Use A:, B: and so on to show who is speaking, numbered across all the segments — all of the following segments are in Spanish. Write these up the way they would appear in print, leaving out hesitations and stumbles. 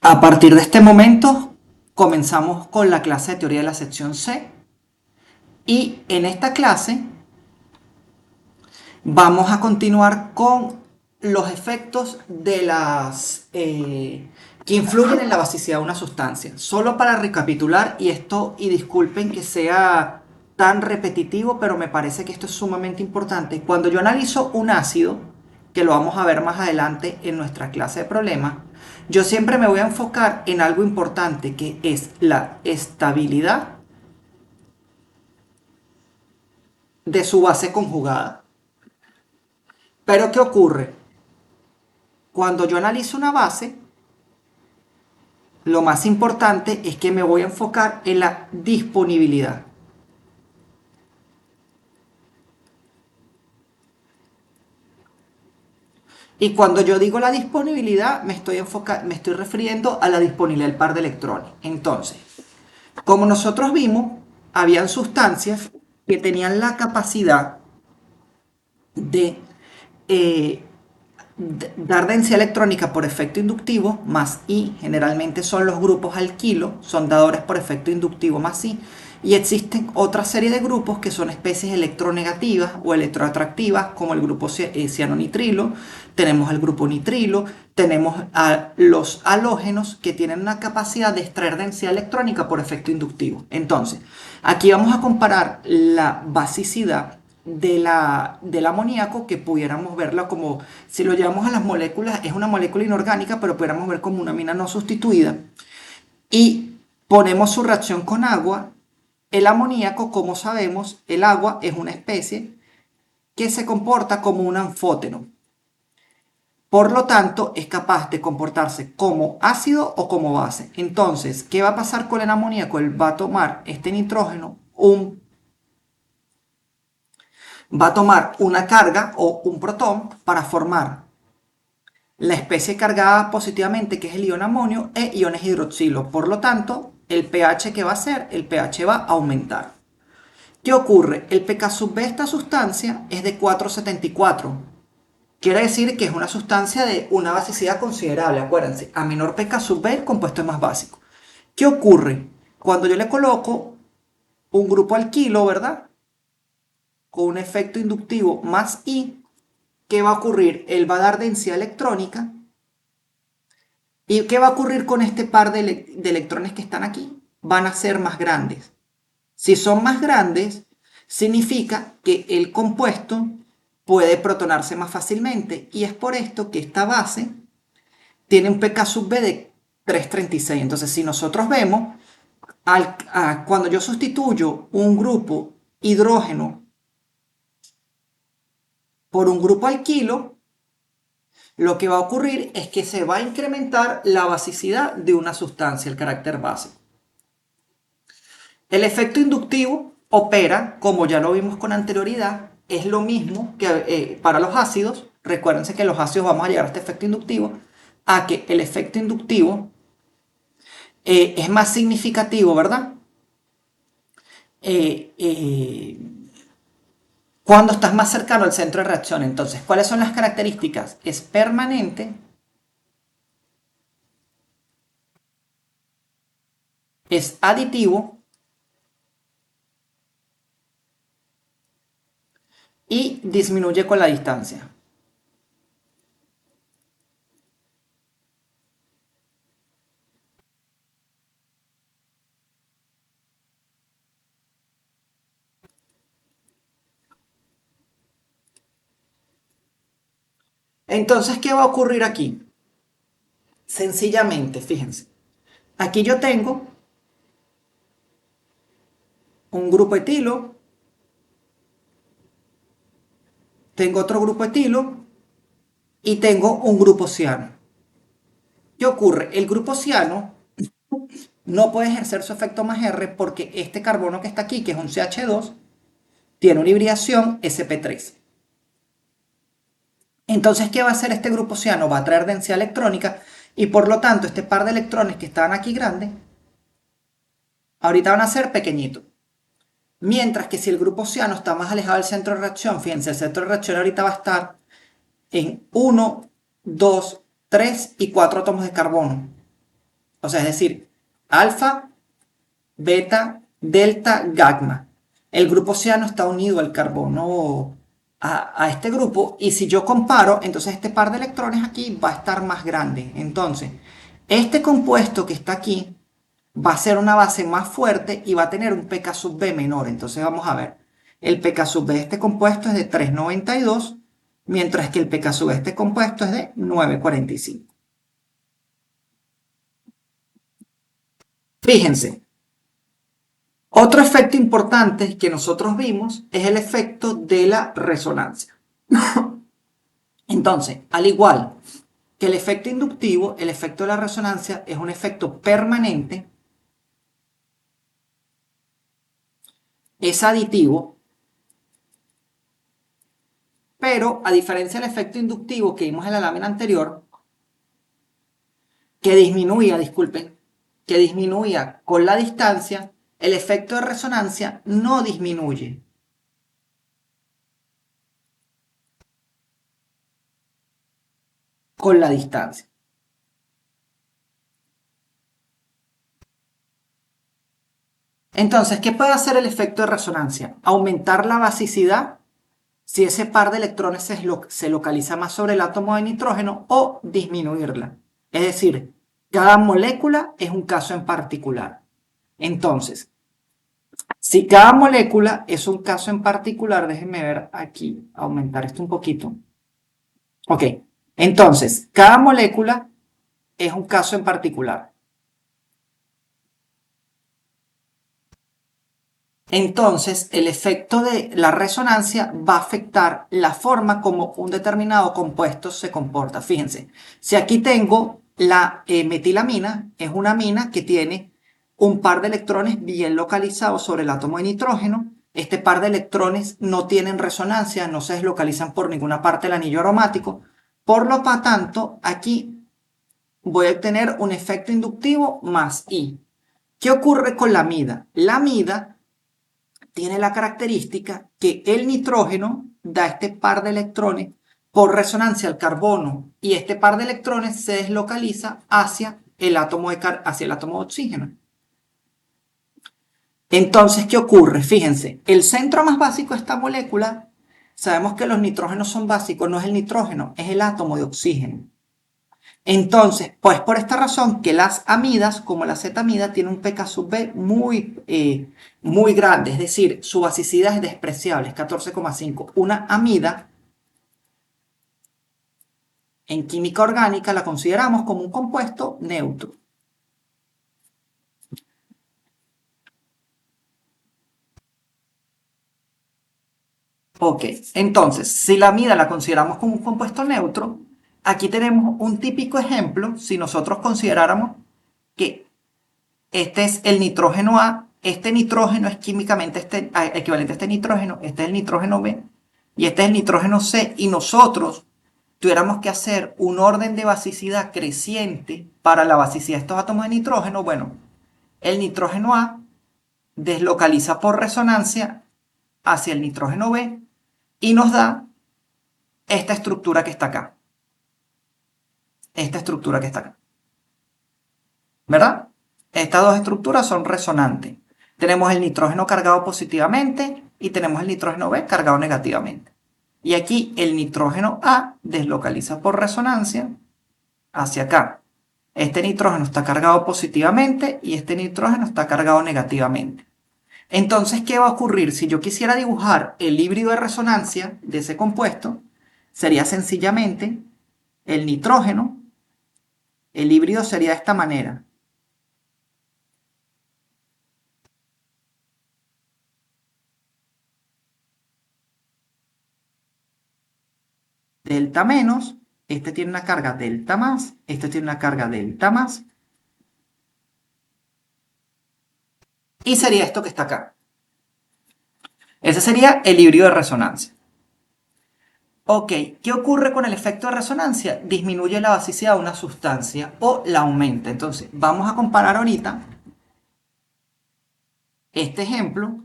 A: A partir de este momento comenzamos con la clase de teoría de la sección C y en esta clase vamos a continuar con los efectos de que influyen en la basicidad de una sustancia. Solo para recapitular y disculpen que sea tan repetitivo, pero me parece que esto es sumamente importante. Cuando yo analizo un ácido, que lo vamos a ver más adelante en nuestra clase de problemas, yo siempre me voy a enfocar en algo importante que es la estabilidad de su base conjugada. Pero ¿qué ocurre? Cuando yo analizo una base, lo más importante es que me voy a enfocar en la disponibilidad. Y cuando yo digo la disponibilidad, me estoy refiriendo a la disponibilidad del par de electrones. Entonces, como nosotros vimos, habían sustancias que tenían la capacidad de eh, dar densidad electrónica por efecto inductivo más I, generalmente son los grupos alquilo, son dadores por efecto inductivo más I, y existen otra serie de grupos que son especies electronegativas o electroatractivas, como el grupo cianonitrilo, tenemos el grupo nitrilo, tenemos a los halógenos que tienen una capacidad de extraer densidad electrónica por efecto inductivo. Entonces, aquí vamos a comparar la basicidad del amoníaco, que pudiéramos verla como, si lo llevamos a las moléculas, es una molécula inorgánica, pero pudiéramos ver como una amina no sustituida. Y ponemos su reacción con agua. El amoníaco, como sabemos, el agua es una especie que se comporta como un anfóteno. Por lo tanto, es capaz de comportarse como ácido o como base. Entonces, ¿qué va a pasar con el amoníaco? Él va a tomar este nitrógeno, va a tomar una carga o un protón para formar la especie cargada positivamente, que es el ion amonio, e iones hidroxilo. Por lo tanto, el pH que va a hacer, el pH va a aumentar. ¿Qué ocurre? El pK sub B de esta sustancia es de 4,74. Quiere decir que es una sustancia de una basicidad considerable. Acuérdense, a menor pK sub B el compuesto es más básico. ¿Qué ocurre? Cuando yo le coloco un grupo alquilo, ¿verdad? Con un efecto inductivo más I, ¿qué va a ocurrir? Él va a dar densidad electrónica. ¿Y qué va a ocurrir con este par de electrones que están aquí? Van a ser más grandes. Si son más grandes, significa que el compuesto puede protonarse más fácilmente. Y es por esto que esta base tiene un pK sub B de 3,36. Entonces, si nosotros vemos, cuando yo sustituyo un grupo hidrógeno por un grupo alquilo, lo que va a ocurrir es que se va a incrementar la basicidad de una sustancia, el carácter básico. El efecto inductivo opera, como ya lo vimos con anterioridad, es lo mismo que para los ácidos. Recuérdense que los ácidos vamos a llegar a este efecto inductivo, a que el efecto inductivo es más significativo, ¿verdad? Cuando estás más cercano al centro de reacción. Entonces, ¿cuáles son las características? Es permanente, es aditivo y disminuye con la distancia. Entonces, ¿qué va a ocurrir aquí? Sencillamente, fíjense, aquí yo tengo un grupo etilo, tengo otro grupo etilo y tengo un grupo ciano. ¿Qué ocurre? El grupo ciano no puede ejercer su efecto más R porque este carbono que está aquí, que es un CH2, tiene una hibridación sp3. Entonces, ¿qué va a hacer este grupo ciano? Va a traer densidad electrónica y por lo tanto este par de electrones que estaban aquí grandes, ahorita van a ser pequeñitos. Mientras que si el grupo ciano está más alejado del centro de reacción, fíjense, el centro de reacción ahorita va a estar en 1, 2, 3 y 4 átomos de carbono. O sea, es decir, alfa, beta, delta, gamma. El grupo oceano está unido al carbono a este grupo y si yo comparo, entonces este par de electrones aquí va a estar más grande. Entonces, este compuesto que está aquí va a ser una base más fuerte y va a tener un pK sub B menor. Entonces vamos a ver, el pK sub B de este compuesto es de 3,92, mientras que el pK sub B de este compuesto es de 9,45. Fíjense, otro efecto importante que nosotros vimos es el efecto de la resonancia. Entonces, al igual que el efecto inductivo, el efecto de la resonancia es un efecto permanente, es aditivo, pero a diferencia del efecto inductivo que vimos en la lámina anterior, que disminuía con la distancia, el efecto de resonancia no disminuye con la distancia. Entonces, ¿qué puede hacer el efecto de resonancia? Aumentar la basicidad si ese par de electrones se localiza más sobre el átomo de nitrógeno o disminuirla. Es decir, cada molécula es un caso en particular. Entonces, si cada molécula es un caso en particular, déjenme ver aquí, aumentar esto un poquito. Ok, entonces, cada molécula es un caso en particular. Entonces, el efecto de la resonancia va a afectar la forma como un determinado compuesto se comporta. Fíjense, si aquí tengo la metilamina, es una amina que tiene un par de electrones bien localizados sobre el átomo de nitrógeno. Este par de electrones no tienen resonancia, no se deslocalizan por ninguna parte del anillo aromático. Por lo tanto, aquí voy a obtener un efecto inductivo más I. ¿Qué ocurre con la amida? La amida tiene la característica que el nitrógeno da este par de electrones por resonancia al carbono y este par de electrones se deslocaliza hacia el átomo de oxígeno. Entonces, ¿qué ocurre? Fíjense, el centro más básico de esta molécula, sabemos que los nitrógenos son básicos, no es el nitrógeno, es el átomo de oxígeno. Entonces, pues por esta razón que las amidas, como la Z-amida, tienen un pK sub B muy grande, es decir, su basicidad es despreciable, es 14,5. Una amida en química orgánica la consideramos como un compuesto neutro. Ok, entonces, si la amida la consideramos como un compuesto neutro, aquí tenemos un típico ejemplo, si nosotros consideráramos que este es el nitrógeno A, este nitrógeno es químicamente equivalente a este nitrógeno, este es el nitrógeno B y este es el nitrógeno C y nosotros tuviéramos que hacer un orden de basicidad creciente para la basicidad de estos átomos de nitrógeno, bueno, el nitrógeno A deslocaliza por resonancia hacia el nitrógeno B y nos da esta estructura que está acá. Esta estructura que está acá. ¿Verdad? Estas dos estructuras son resonantes. Tenemos el nitrógeno cargado positivamente y tenemos el nitrógeno B cargado negativamente. Y aquí el nitrógeno A deslocaliza por resonancia hacia acá. Este nitrógeno está cargado positivamente y este nitrógeno está cargado negativamente. Entonces, ¿qué va a ocurrir? Si yo quisiera dibujar el híbrido de resonancia de ese compuesto, sería sencillamente el nitrógeno, el híbrido sería de esta manera. Delta menos, este tiene una carga delta más, este tiene una carga delta más. Y sería esto que está acá. Ese sería el híbrido de resonancia. Ok, ¿qué ocurre con el efecto de resonancia? Disminuye la basicidad de una sustancia o la aumenta. Entonces, vamos a comparar ahorita este ejemplo.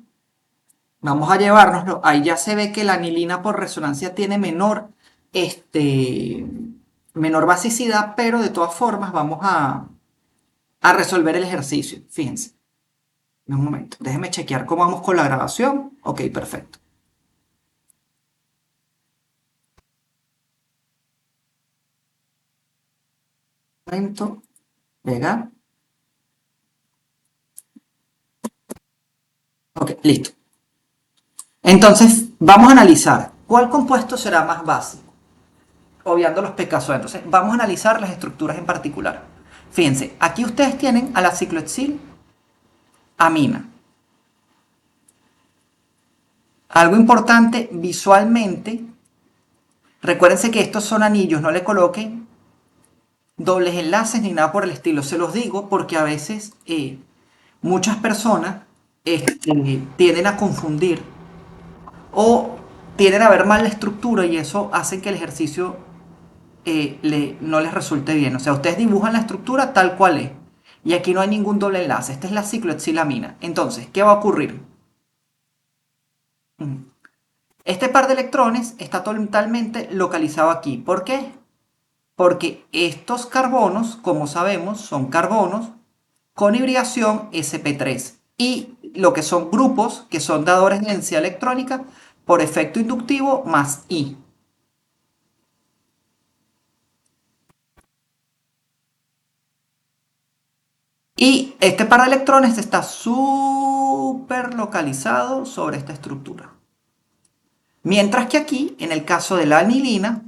A: Vamos a llevárnoslo. Ahí ya se ve que la anilina por resonancia tiene menor basicidad, pero de todas formas vamos a a resolver el ejercicio. Fíjense. Un momento, déjenme chequear cómo vamos con la grabación. Ok, perfecto. Un momento, pegar. Ok, listo. Entonces, vamos a analizar cuál compuesto será más básico, obviando los pKa. Entonces, vamos a analizar las estructuras en particular. Fíjense, aquí ustedes tienen a la ciclohexilamina. Algo importante visualmente, recuérdense que estos son anillos, no le coloquen dobles enlaces ni nada por el estilo. Se los digo porque a veces muchas personas tienden a confundir o tienden a ver mal la estructura y eso hace que el ejercicio no les resulte bien. O sea, ustedes dibujan la estructura tal cual es. Y aquí no hay ningún doble enlace. Esta es la ciclohexilamina. Entonces, ¿qué va a ocurrir? Este par de electrones está totalmente localizado aquí. ¿Por qué? Porque estos carbonos, como sabemos, son carbonos con hibridación sp3 y lo que son grupos que son dadores de densidad electrónica por efecto inductivo más I. Y este par de electrones está súper localizado sobre esta estructura. Mientras que aquí, en el caso de la anilina,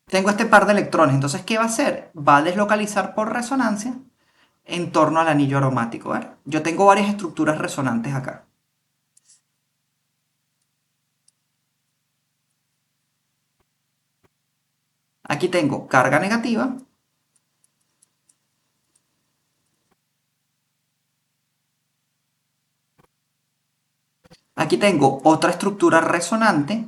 A: tengo este par de electrones. Entonces, ¿qué va a hacer? Va a deslocalizar por resonancia en torno al anillo aromático. ¿Ver? Yo tengo varias estructuras resonantes acá. Aquí tengo carga negativa. Aquí tengo otra estructura resonante.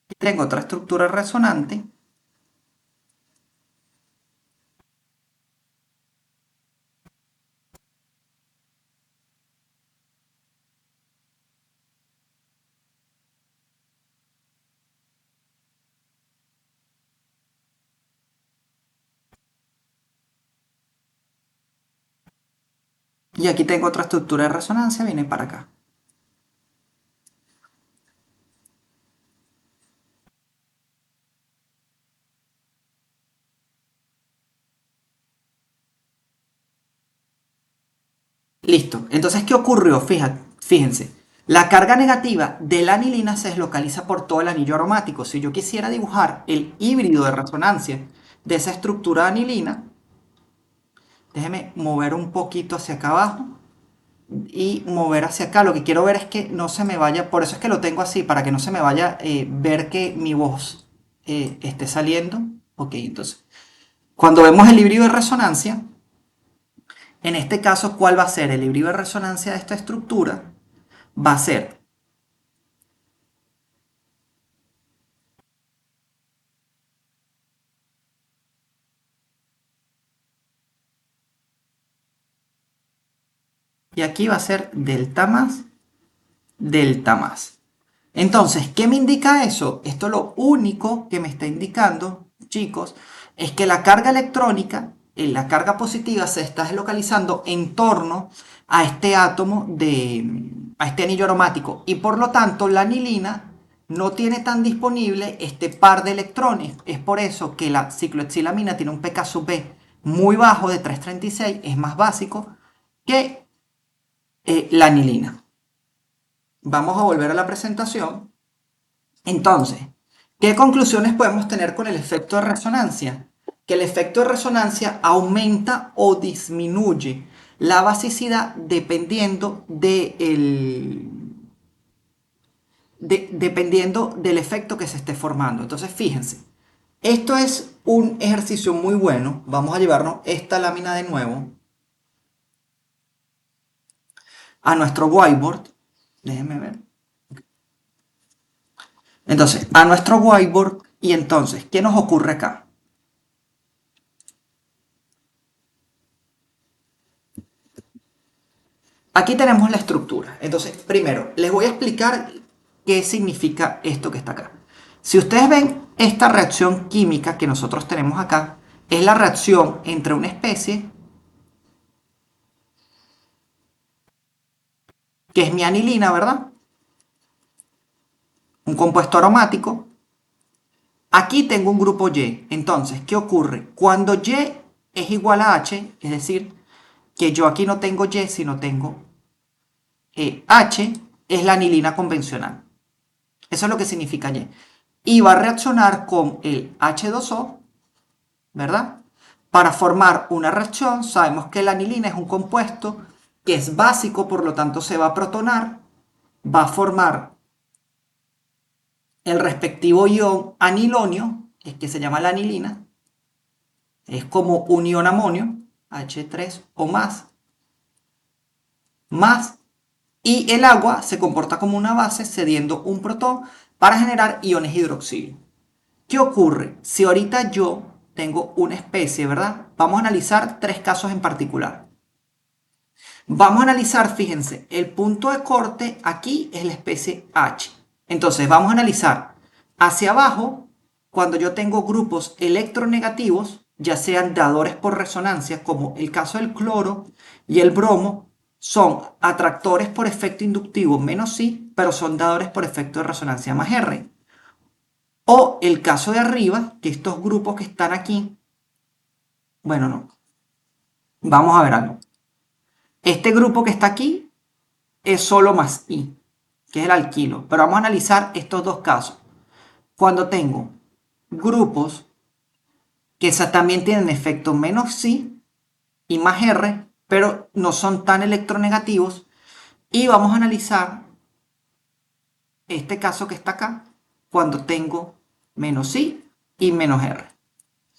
A: Y tengo otra estructura resonante. Y aquí tengo otra estructura de resonancia. Viene para acá. Listo. Entonces, ¿qué ocurrió? Fíjense. La carga negativa de la anilina se deslocaliza por todo el anillo aromático. Si yo quisiera dibujar el híbrido de resonancia de esa estructura de anilina, déjeme mover un poquito hacia acá abajo y mover hacia acá. Lo que quiero ver es que no se me vaya, por eso es que lo tengo así, para que no se me vaya ver que mi voz esté saliendo. Ok, entonces, cuando vemos el híbrido de resonancia, en este caso, ¿cuál va a ser? El híbrido de resonancia de esta estructura va a ser, y aquí va a ser delta más, delta más. Entonces, ¿qué me indica eso? Esto lo único que me está indicando, chicos, es que la carga electrónica, la carga positiva, se está deslocalizando en torno a este átomo a este anillo aromático. Y por lo tanto, la anilina no tiene tan disponible este par de electrones. Es por eso que la ciclohexilamina tiene un pK sub B muy bajo de 3,36, es más básico que la anilina. Vamos a volver a la presentación. Entonces, ¿qué conclusiones podemos tener con el efecto de resonancia? Que el efecto de resonancia aumenta o disminuye la basicidad dependiendo dependiendo del efecto que se esté formando. Entonces, fíjense, esto es un ejercicio muy bueno. Vamos a llevarnos esta lámina de nuevo a nuestro whiteboard. Déjenme ver. Entonces, a nuestro whiteboard. Y entonces, ¿qué nos ocurre acá? Aquí tenemos la estructura. Entonces, primero, les voy a explicar qué significa esto que está acá. Si ustedes ven esta reacción química que nosotros tenemos acá, es la reacción entre una especie, que es mi anilina, ¿verdad? Un compuesto aromático. Aquí tengo un grupo Y. Entonces, ¿qué ocurre? Cuando Y es igual a H, es decir, que yo aquí no tengo Y, sino tengo H, es la anilina convencional. Eso es lo que significa Y. Y va a reaccionar con el H2O, ¿verdad? Para formar una reacción, sabemos que la anilina es un compuesto que es básico, por lo tanto se va a protonar, va a formar el respectivo ion anilonio, que se llama la anilina, es como un ion amonio, H3 o más, y el agua se comporta como una base cediendo un protón para generar iones hidroxilo. ¿Qué ocurre? Si ahorita yo tengo una especie, ¿verdad? Vamos a analizar tres casos en particular. Vamos a analizar, fíjense, el punto de corte aquí es la especie H. Entonces vamos a analizar hacia abajo, cuando yo tengo grupos electronegativos, ya sean dadores por resonancia, como el caso del cloro y el bromo, son atractores por efecto inductivo menos I, pero son dadores por efecto de resonancia más R. O el caso de arriba, que estos grupos que están aquí, bueno, no, vamos a ver algo. Este grupo que está aquí es solo más I, que es el alquilo. Pero vamos a analizar estos dos casos. Cuando tengo grupos que también tienen efecto menos I y más R, pero no son tan electronegativos. Y vamos a analizar este caso que está acá, cuando tengo menos I y menos R.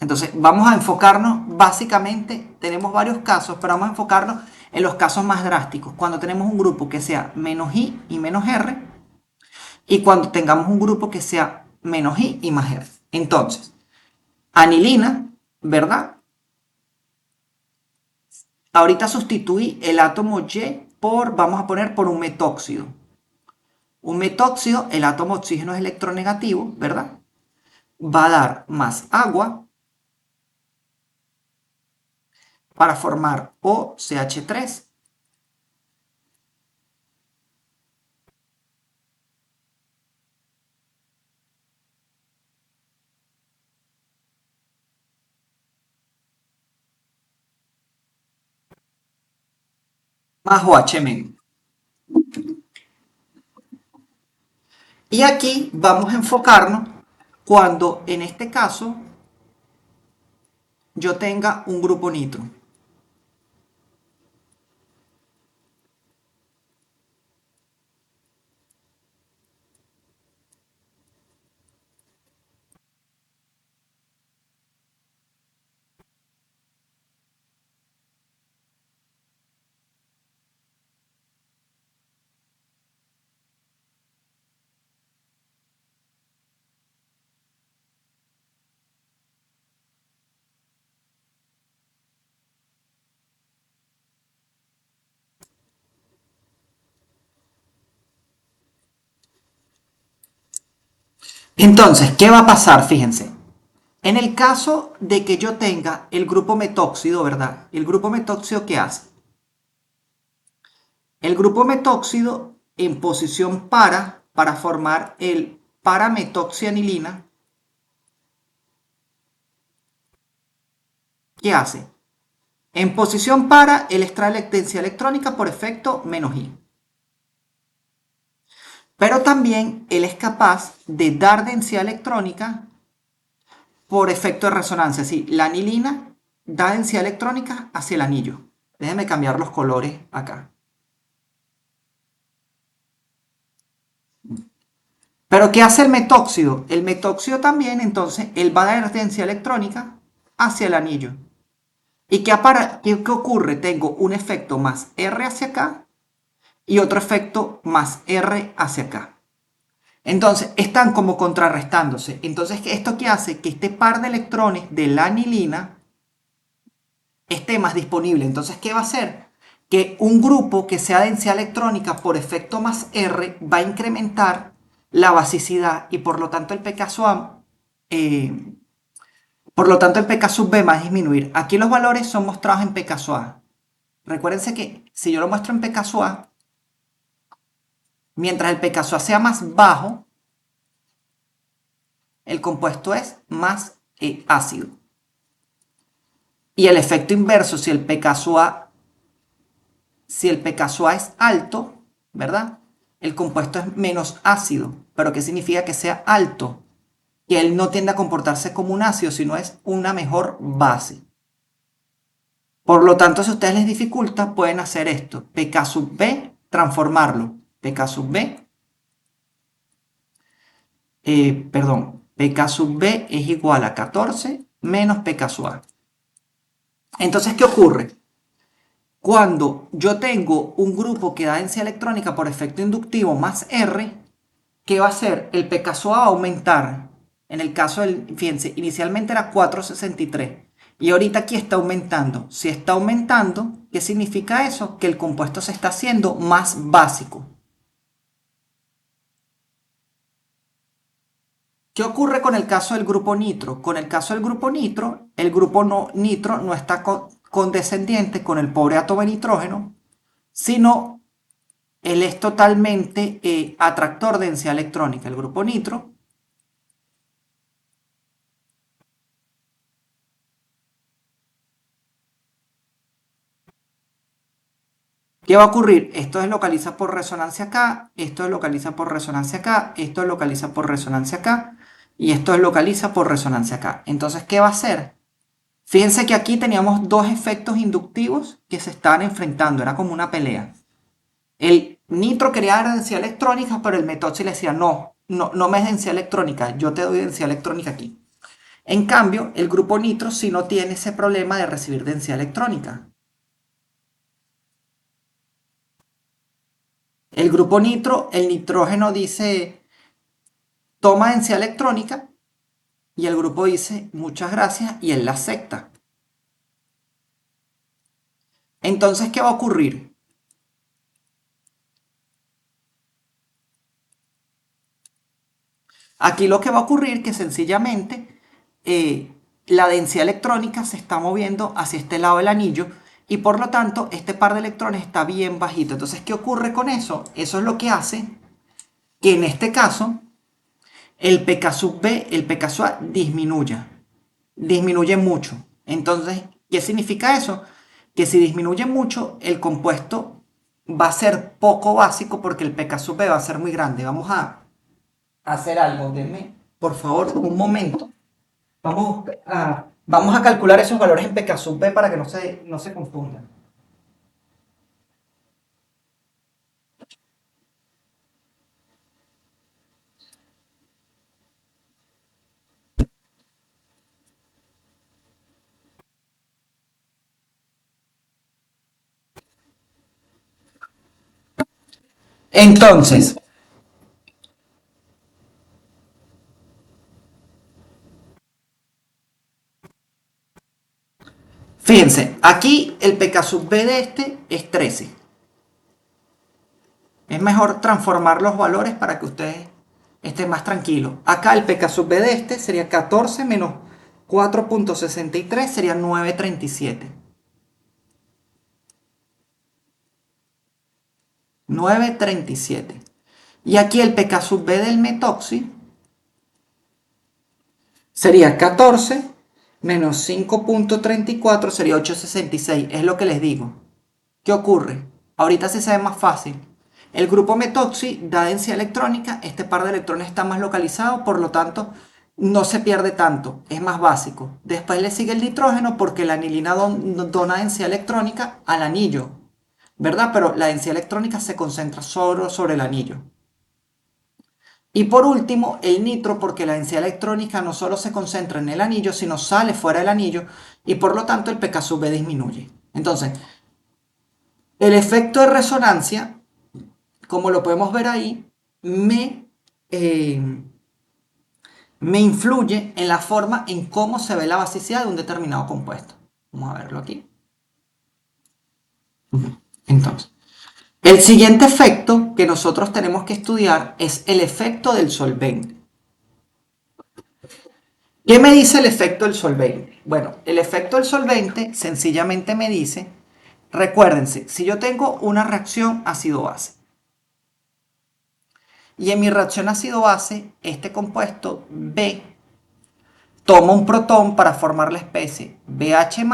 A: Entonces vamos a enfocarnos, básicamente tenemos varios casos, pero vamos a enfocarnos en los casos más drásticos, cuando tenemos un grupo que sea menos I y menos R, y cuando tengamos un grupo que sea menos I y más R. Entonces, anilina, ¿verdad? Ahorita sustituí el átomo Y por, vamos a poner, por un metóxido. Un metóxido, el átomo oxígeno es electronegativo, ¿verdad? Va a dar más agua para formar OCH3. Más OH menos. Y aquí vamos a enfocarnos cuando en este caso yo tenga un grupo nitro. Entonces, ¿qué va a pasar? Fíjense. En el caso de que yo tenga el grupo metóxido, ¿verdad? ¿El grupo metóxido qué hace? El grupo metóxido en posición para formar el parametoxianilina, ¿qué hace? En posición para, él extrae la densidad electrónica por efecto menos I. Pero también él es capaz de dar densidad electrónica por efecto de resonancia. Sí, la anilina da densidad electrónica hacia el anillo. Déjenme cambiar los colores acá. Pero ¿qué hace el metóxido? El metóxido también, entonces, él va a dar densidad electrónica hacia el anillo. ¿Y qué ocurre? Tengo un efecto más R hacia acá y otro efecto más R hacia acá. Entonces, están como contrarrestándose. Entonces, ¿esto qué hace? Que este par de electrones de la anilina esté más disponible. Entonces, ¿qué va a hacer? Que un grupo que sea densidad electrónica por efecto más R va a incrementar la basicidad y por lo tanto el pK sub eh, por lo tanto el pK sub B va a disminuir. Aquí los valores son mostrados en pK sub A. Recuérdense que si yo lo muestro en pK sub A, mientras el pK sub A sea más bajo, el compuesto es más ácido. Y el efecto inverso, si el pK sub A si el pKa es alto, ¿verdad? El compuesto es menos ácido. ¿Pero qué significa que sea alto? Que él no tiende a comportarse como un ácido, sino es una mejor base. Por lo tanto, si a ustedes les dificulta, pueden hacer esto. pK sub B, transformarlo. pK sub B, pK sub B es igual a 14 menos pK sub A. Entonces, ¿qué ocurre? Cuando yo tengo un grupo que da densidad electrónica por efecto inductivo más R, ¿qué va a hacer? El pKa va a aumentar. En el caso del, fíjense, inicialmente era 4,63 y ahorita aquí está aumentando. Si está aumentando, ¿qué significa eso? Que el compuesto se está haciendo más básico. ¿Qué ocurre con el caso del grupo nitro? Con el caso del grupo nitro, el grupo nitro no está condescendiente con el pobre átomo de nitrógeno, sino él es totalmente atractor de densidad electrónica. El grupo nitro. ¿Qué va a ocurrir? Esto es localiza por resonancia acá, esto es localiza por resonancia acá, esto es localiza por resonancia acá y esto es localiza por resonancia acá. Entonces, ¿qué va a hacer? Fíjense que aquí teníamos dos efectos inductivos que se estaban enfrentando, era como una pelea. El nitro quería dar densidad electrónica, pero el metoxi le decía, no, no, no me es densidad electrónica, yo te doy densidad electrónica aquí. En cambio, el grupo nitro sí no tiene ese problema de recibir densidad electrónica. El grupo nitro, el nitrógeno dice, toma densidad electrónica y el grupo dice, muchas gracias, y él la acepta. Entonces, ¿qué va a ocurrir? Aquí lo que va a ocurrir es que sencillamente la densidad electrónica se está moviendo hacia este lado del anillo y por lo tanto este par de electrones está bien bajito. Entonces, ¿qué ocurre con eso? Eso es lo que hace que en este caso el pK sub B, el pK sub A disminuye mucho. Entonces, ¿qué significa eso? Que si disminuye mucho, el compuesto va a ser poco básico porque el pK sub B va a ser muy grande. Vamos a hacer algo. Denme, por favor, un momento. Vamos a calcular esos valores en pK sub B para que no se confundan. Entonces, fíjense, aquí el pK sub B de este es 13. Es mejor transformar los valores para que ustedes estén más tranquilos. Acá el pK sub B de este sería 14 menos 4,63 sería 9,37. 9,37. Y aquí el pK sub B del metoxi sería 14 menos 5,34 sería 8,66. Es lo que les digo. ¿Qué ocurre? Ahorita sí se ve más fácil. El grupo metoxi da densidad electrónica, este par de electrones está más localizado, por lo tanto, no se pierde tanto, es más básico. Después le sigue el nitrógeno porque la anilina dona densidad electrónica al anillo, ¿verdad? Pero la densidad electrónica se concentra solo sobre el anillo. Y por último, el nitro, porque la densidad electrónica no solo se concentra en el anillo, sino sale fuera del anillo y por lo tanto el pK sub B disminuye. Entonces, el efecto de resonancia, como lo podemos ver ahí, eh, me influye en la forma en cómo se ve la basicidad de un determinado compuesto. Vamos a verlo aquí. Entonces, el siguiente efecto que nosotros tenemos que estudiar es el efecto del solvente. ¿Qué me dice el efecto del solvente? Bueno, el efecto del solvente sencillamente me dice, recuérdense, si yo tengo una reacción ácido-base y en mi reacción ácido-base este compuesto B toma un protón para formar la especie BH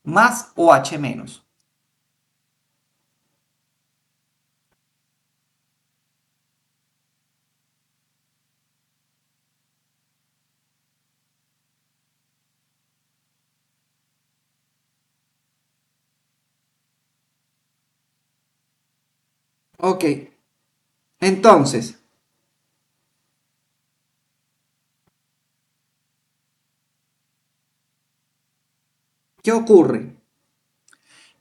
A: más OH menos. Ok, entonces, ¿qué ocurre?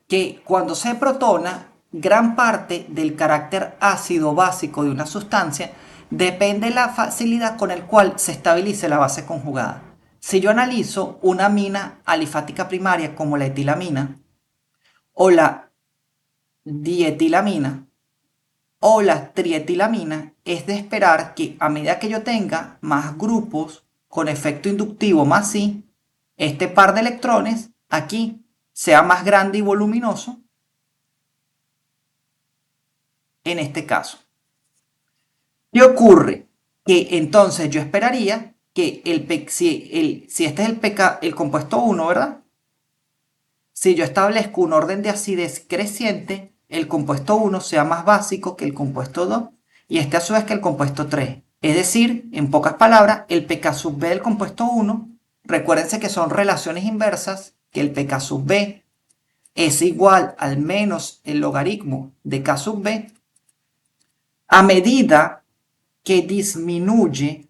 A: Que cuando se protona, gran parte del carácter ácido básico de una sustancia depende de la facilidad con el cual se estabilice la base conjugada. Si yo analizo una amina alifática primaria como la etilamina o la dietilamina o la trietilamina, es de esperar que a medida que yo tenga más grupos con efecto inductivo más I, este par de electrones aquí sea más grande y voluminoso en este caso. ¿Qué ocurre? Que entonces yo esperaría que si este es el compuesto 1, ¿verdad? Si yo establezco un orden de acidez creciente, el compuesto 1 sea más básico que el compuesto 2 y este a su vez que el compuesto 3. Es decir, en pocas palabras, el pK sub B del compuesto 1, recuérdense que son relaciones inversas, que el pK sub B es igual al menos el logaritmo de K sub B, a medida que disminuye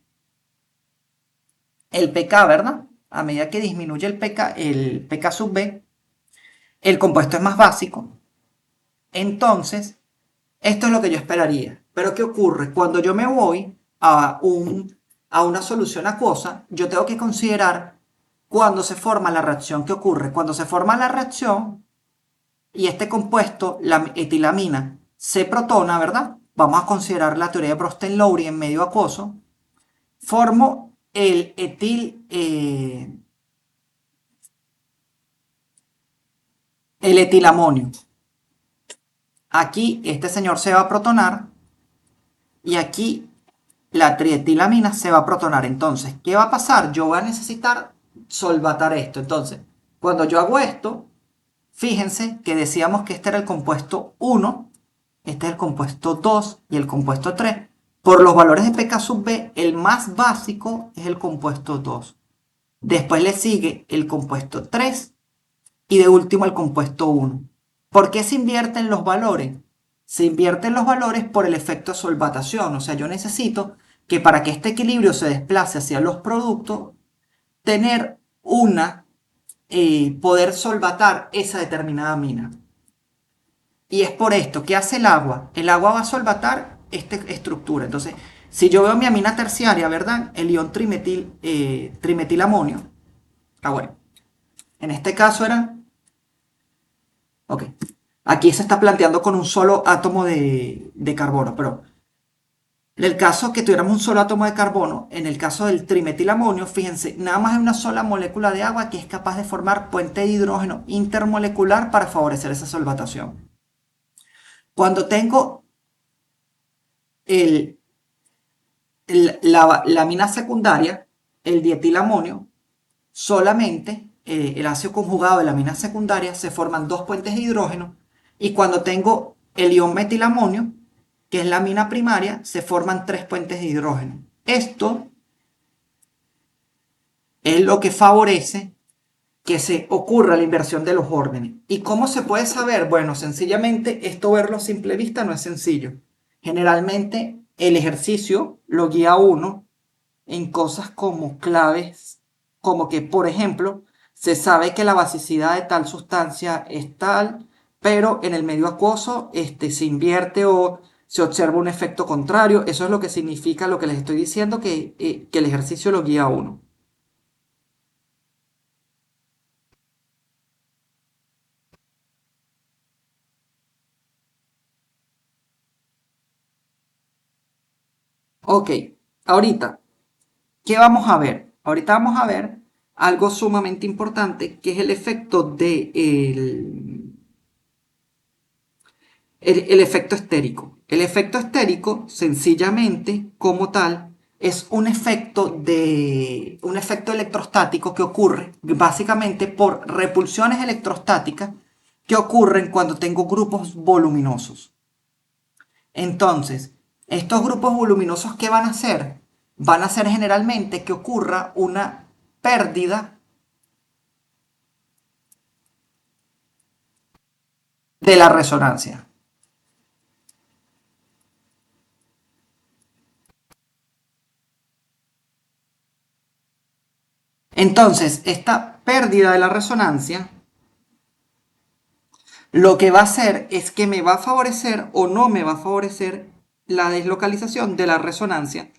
A: el pK, ¿verdad? A medida que disminuye el pK sub B, el compuesto es más básico. Entonces, esto es lo que yo esperaría. Pero ¿qué ocurre? Cuando yo me voy a una solución acuosa, yo tengo que considerar cuando se forma la reacción. ¿Qué ocurre? Cuando se forma la reacción y este compuesto, la etilamina, se protona, ¿verdad? Vamos a considerar la teoría de Bronsted-Lowry en medio acuoso. Formo el etilamonio. Aquí este señor se va a protonar y aquí la trietilamina se va a protonar. Entonces, ¿qué va a pasar? Yo voy a necesitar solvatar esto. Entonces, cuando yo hago esto, fíjense que decíamos que este era el compuesto 1, este es el compuesto 2 y el compuesto 3. Por los valores de pK sub B, el más básico es el compuesto 2. Después le sigue el compuesto 3 y de último el compuesto 1. ¿Por qué se invierten los valores? Se invierten los valores por el efecto de solvatación. O sea, yo necesito que para que este equilibrio se desplace hacia los productos, tener poder solvatar esa determinada amina. Y es por esto que hace el agua. El agua va a solvatar esta estructura. Entonces, si yo veo mi amina terciaria, ¿verdad? El ion trimetilamonio. Ah, bueno. En este caso era. Ok. Aquí se está planteando con un solo átomo de carbono, pero en el caso que tuviéramos un solo átomo de carbono, en el caso del trimetilamonio, fíjense, nada más hay una sola molécula de agua que es capaz de formar puente de hidrógeno intermolecular para favorecer esa solvatación. Cuando tengo el, la amina secundaria, el dietilamonio, solamente el ácido conjugado de la amina secundaria se forman dos puentes de hidrógeno y cuando tengo el ion metilamonio, que es la amina primaria, se forman tres puentes de hidrógeno. Esto es lo que favorece que se ocurra la inversión de los órdenes. ¿Y cómo se puede saber? Bueno, sencillamente esto verlo a simple vista no es sencillo. Generalmente el ejercicio lo guía a uno en cosas como claves, como que, por ejemplo, se sabe que la basicidad de tal sustancia es tal, pero en el medio acuoso se invierte o se observa un efecto contrario. Eso es lo que significa lo que les estoy diciendo, que el ejercicio lo guía a uno. Ok, ahorita, ¿qué vamos a ver? Ahorita vamos a ver algo sumamente importante, que es el efecto de el efecto estérico. El efecto estérico, sencillamente, como tal, es un efecto electrostático que ocurre básicamente por repulsiones electrostáticas que ocurren cuando tengo grupos voluminosos. Entonces, estos grupos voluminosos, ¿qué van a hacer? Van a hacer generalmente que ocurra una pérdida de la resonancia. Entonces, esta pérdida de la resonancia lo que va a hacer es que me va a favorecer o no me va a favorecer la deslocalización de la resonancia.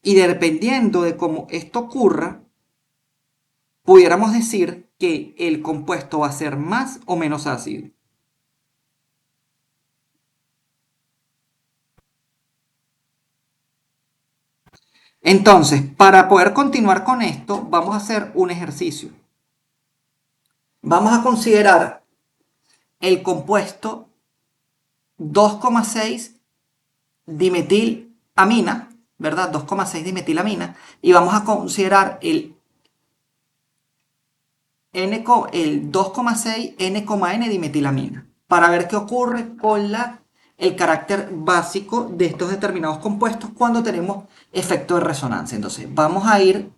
A: Y dependiendo de cómo esto ocurra, pudiéramos decir que el compuesto va a ser más o menos ácido. Entonces, para poder continuar con esto, vamos a hacer un ejercicio. Vamos a considerar el compuesto 2,6 dimetilamina, ¿verdad? 2,6 dimetilamina. Y vamos a considerar el 2,6 N,N dimetilamina para ver qué ocurre con el carácter básico de estos determinados compuestos cuando tenemos efecto de resonancia. Entonces, vamos a ir,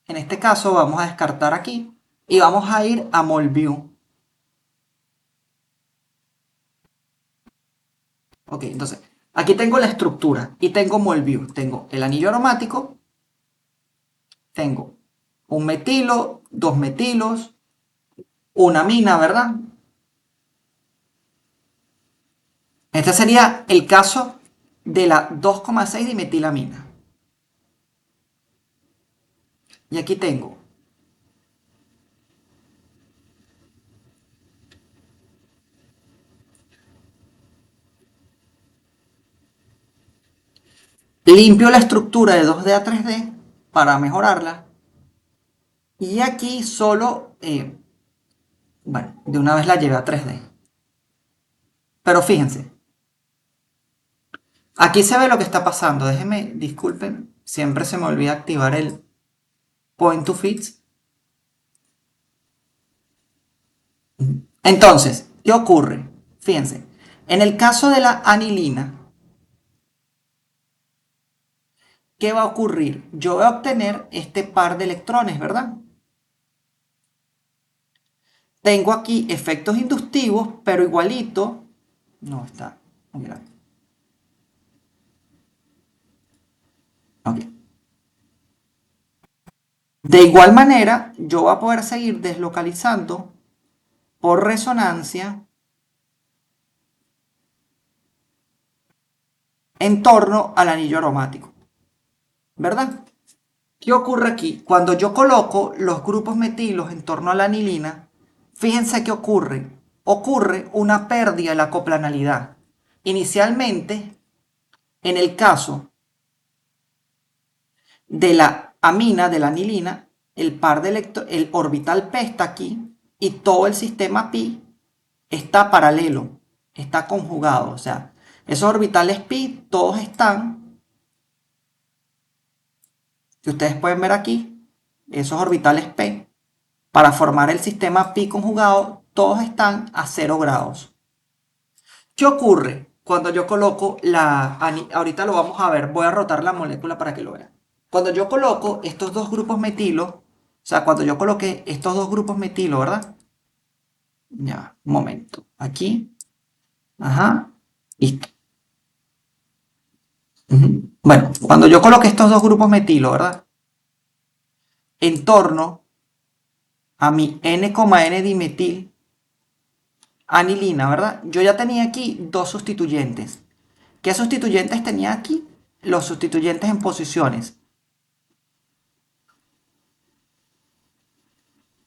A: en este caso, vamos a descartar aquí y vamos a ir a Molview. Ok, entonces, aquí tengo la estructura y tengo Molview. Tengo el anillo aromático, tengo un metilo, dos metilos, una amina, ¿verdad? Este sería el caso de la 2,6 dimetilamina. Y aquí tengo limpio la estructura de 2D a 3D para mejorarla. Y aquí solo, bueno, de una vez la llevé a 3D. Pero fíjense, aquí se ve lo que está pasando. Déjenme, disculpen, siempre se me olvida activar el Point to Fix. Entonces, ¿qué ocurre? Fíjense, en el caso de la anilina, ¿qué va a ocurrir? Yo voy a obtener este par de electrones, ¿verdad? Tengo aquí efectos inductivos, pero igualito. No está. Mira. Ok. De igual manera, yo voy a poder seguir deslocalizando por resonancia en torno al anillo aromático, ¿verdad? ¿Qué ocurre aquí? Cuando yo coloco los grupos metilos en torno a la anilina, fíjense qué ocurre. Ocurre una pérdida de la coplanalidad. Inicialmente, en el caso de la amina, de la anilina, el par de el orbital p está aquí y todo el sistema pi está paralelo, está conjugado. O sea, esos orbitales pi todos están, que ustedes pueden ver aquí, esos orbitales p, para formar el sistema pi conjugado, todos están a 0 grados. ¿Qué ocurre cuando yo coloco ahorita lo vamos a ver, voy a rotar la molécula para que lo vean. Cuando yo coloco estos dos grupos metilo O sea, cuando yo coloqué estos dos grupos metilo, ¿verdad? Ya, un momento. Aquí. Ajá. Listo. Ujú. Bueno, cuando yo coloqué estos dos grupos metilo, ¿verdad? En torno a mi N, dimetil anilina, ¿verdad? Yo ya tenía aquí dos sustituyentes. ¿Qué sustituyentes tenía aquí? Los sustituyentes en posiciones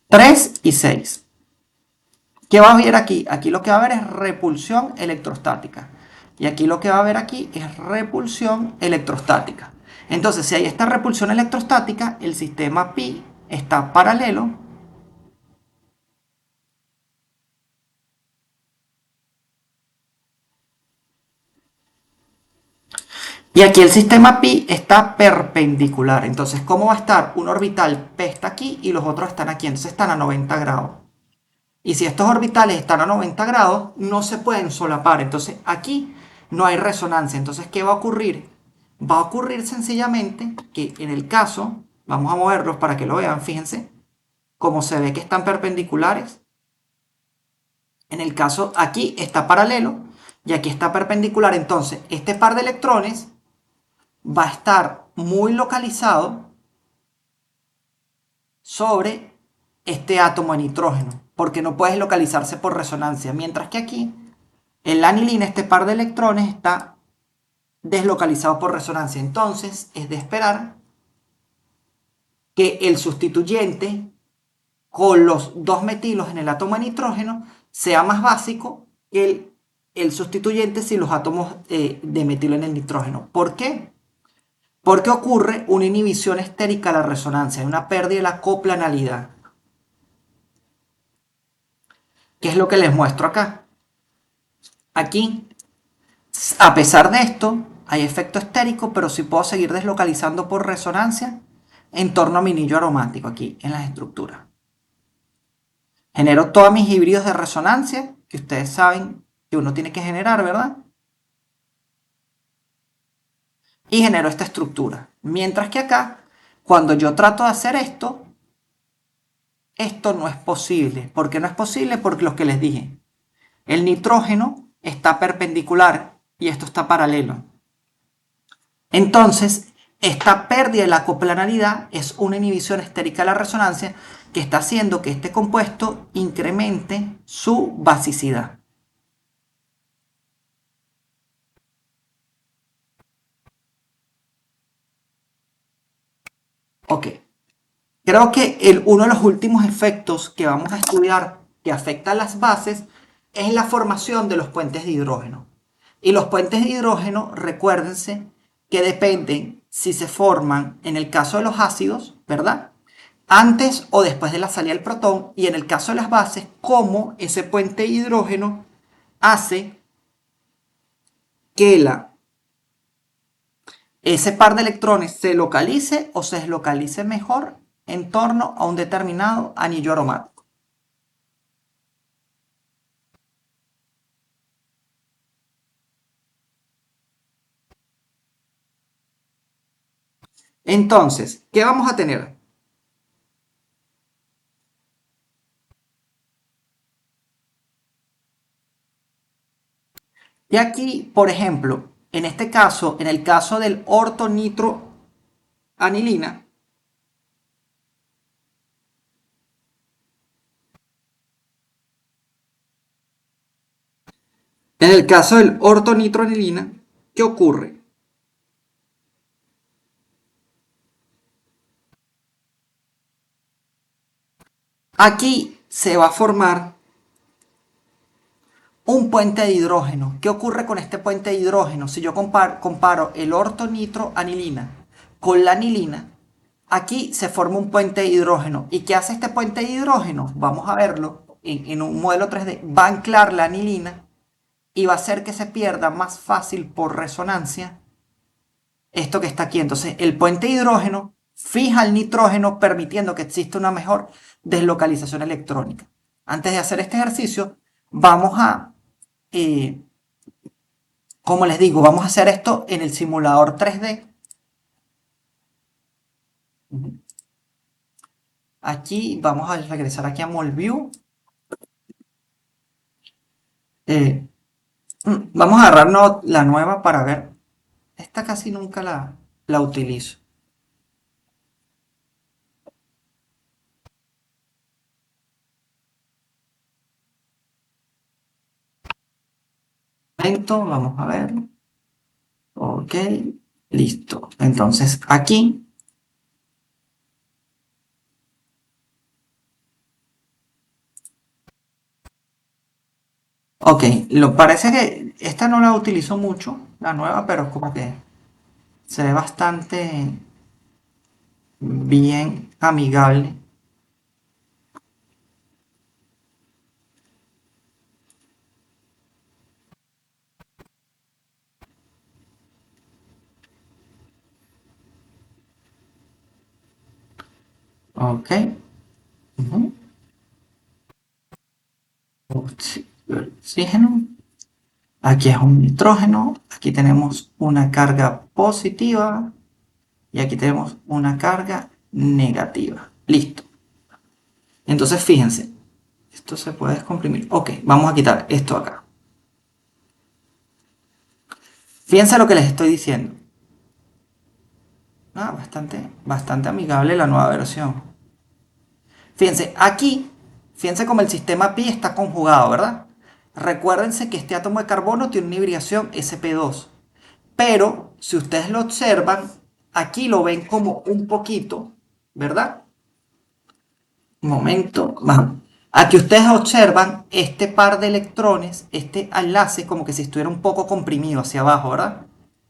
A: 3 y 6. ¿Qué va a haber aquí? Aquí lo que va a haber es repulsión electrostática. Y aquí lo que va a haber aquí es repulsión electrostática. Entonces, si hay esta repulsión electrostática, el sistema pi está paralelo. Y aquí el sistema pi está perpendicular. Entonces, ¿cómo va a estar? Un orbital P está aquí y los otros están aquí. Entonces están a 90 grados. Y si estos orbitales están a 90 grados, no se pueden solapar. Entonces aquí no hay resonancia. Entonces, ¿qué va a ocurrir? Va a ocurrir sencillamente que en el caso, vamos a moverlos para que lo vean, fíjense, como se ve que están perpendiculares. En el caso aquí está paralelo y aquí está perpendicular. Entonces, este par de electrones va a estar muy localizado sobre este átomo de nitrógeno, porque no puede localizarse por resonancia, mientras que aquí en la anilina este par de electrones está deslocalizado por resonancia. Entonces es de esperar que el sustituyente con los dos metilos en el átomo de nitrógeno sea más básico que el sustituyente sin los átomos de metilo en el nitrógeno. ¿Por qué? Porque ocurre una inhibición estérica a la resonancia, hay una pérdida de la coplanalidad. ¿Qué es lo que les muestro acá? Aquí, a pesar de esto, hay efecto estérico, pero sí puedo seguir deslocalizando por resonancia en torno a mi anillo aromático aquí en las estructuras. Genero todos mis híbridos de resonancia, que ustedes saben que uno tiene que generar, ¿verdad? Y genero esta estructura. Mientras que acá, cuando yo trato de hacer esto no es posible. ¿Por qué no es posible? Porque lo que les dije, el nitrógeno está perpendicular y esto está paralelo. Entonces, esta pérdida de la coplanalidad es una inhibición estérica de la resonancia que está haciendo que este compuesto incremente su basicidad. Ok, creo que uno de los últimos efectos que vamos a estudiar que afecta a las bases es la formación de los puentes de hidrógeno. Y los puentes de hidrógeno, recuérdense que dependen si se forman en el caso de los ácidos, ¿verdad? Antes o después de la salida del protón, y en el caso de las bases, cómo ese puente de hidrógeno hace que ese par de electrones se localice o se deslocalice mejor en torno a un determinado anillo aromático. Entonces, ¿qué vamos a tener? Y aquí, por ejemplo, en este caso, en el caso del ortonitroanilina, en el caso del ortonitroanilina, ¿qué ocurre? Aquí se va a formar un puente de hidrógeno. ¿Qué ocurre con este puente de hidrógeno? Si yo comparo el ortonitroanilina con la anilina, aquí se forma un puente de hidrógeno. ¿Y qué hace este puente de hidrógeno? Vamos a verlo en un modelo 3D. Va a anclar la anilina y va a hacer que se pierda más fácil por resonancia esto que está aquí. Entonces, el puente de hidrógeno fija el nitrógeno permitiendo que exista una mejor deslocalización electrónica. Antes de hacer este ejercicio, vamos a, eh, como les digo, vamos a hacer esto en el simulador 3D. Aquí vamos a regresar aquí a MolView. Vamos a agarrarnos la nueva para ver. Esta casi nunca la utilizo. Momento, vamos a ver. Ok, listo. Entonces aquí, ok, lo parece que esta no la utilizo mucho, la nueva, pero como que se ve bastante bien amigable. Ok. Ujú. Oxígeno. Aquí es un nitrógeno. Aquí tenemos una carga positiva. Y aquí tenemos una carga negativa. Listo. Entonces fíjense. Esto se puede descomprimir. Ok, vamos a quitar esto acá. Fíjense lo que les estoy diciendo. Bastante amigable la nueva versión. Fíjense, aquí, fíjense cómo el sistema pi está conjugado, ¿verdad? Recuérdense que este átomo de carbono tiene una hibridación sp2. Pero, si ustedes lo observan, aquí lo ven como un poquito, ¿verdad? Un momento, vamos. Aquí ustedes observan este par de electrones, este enlace, como que si estuviera un poco comprimido hacia abajo, ¿verdad?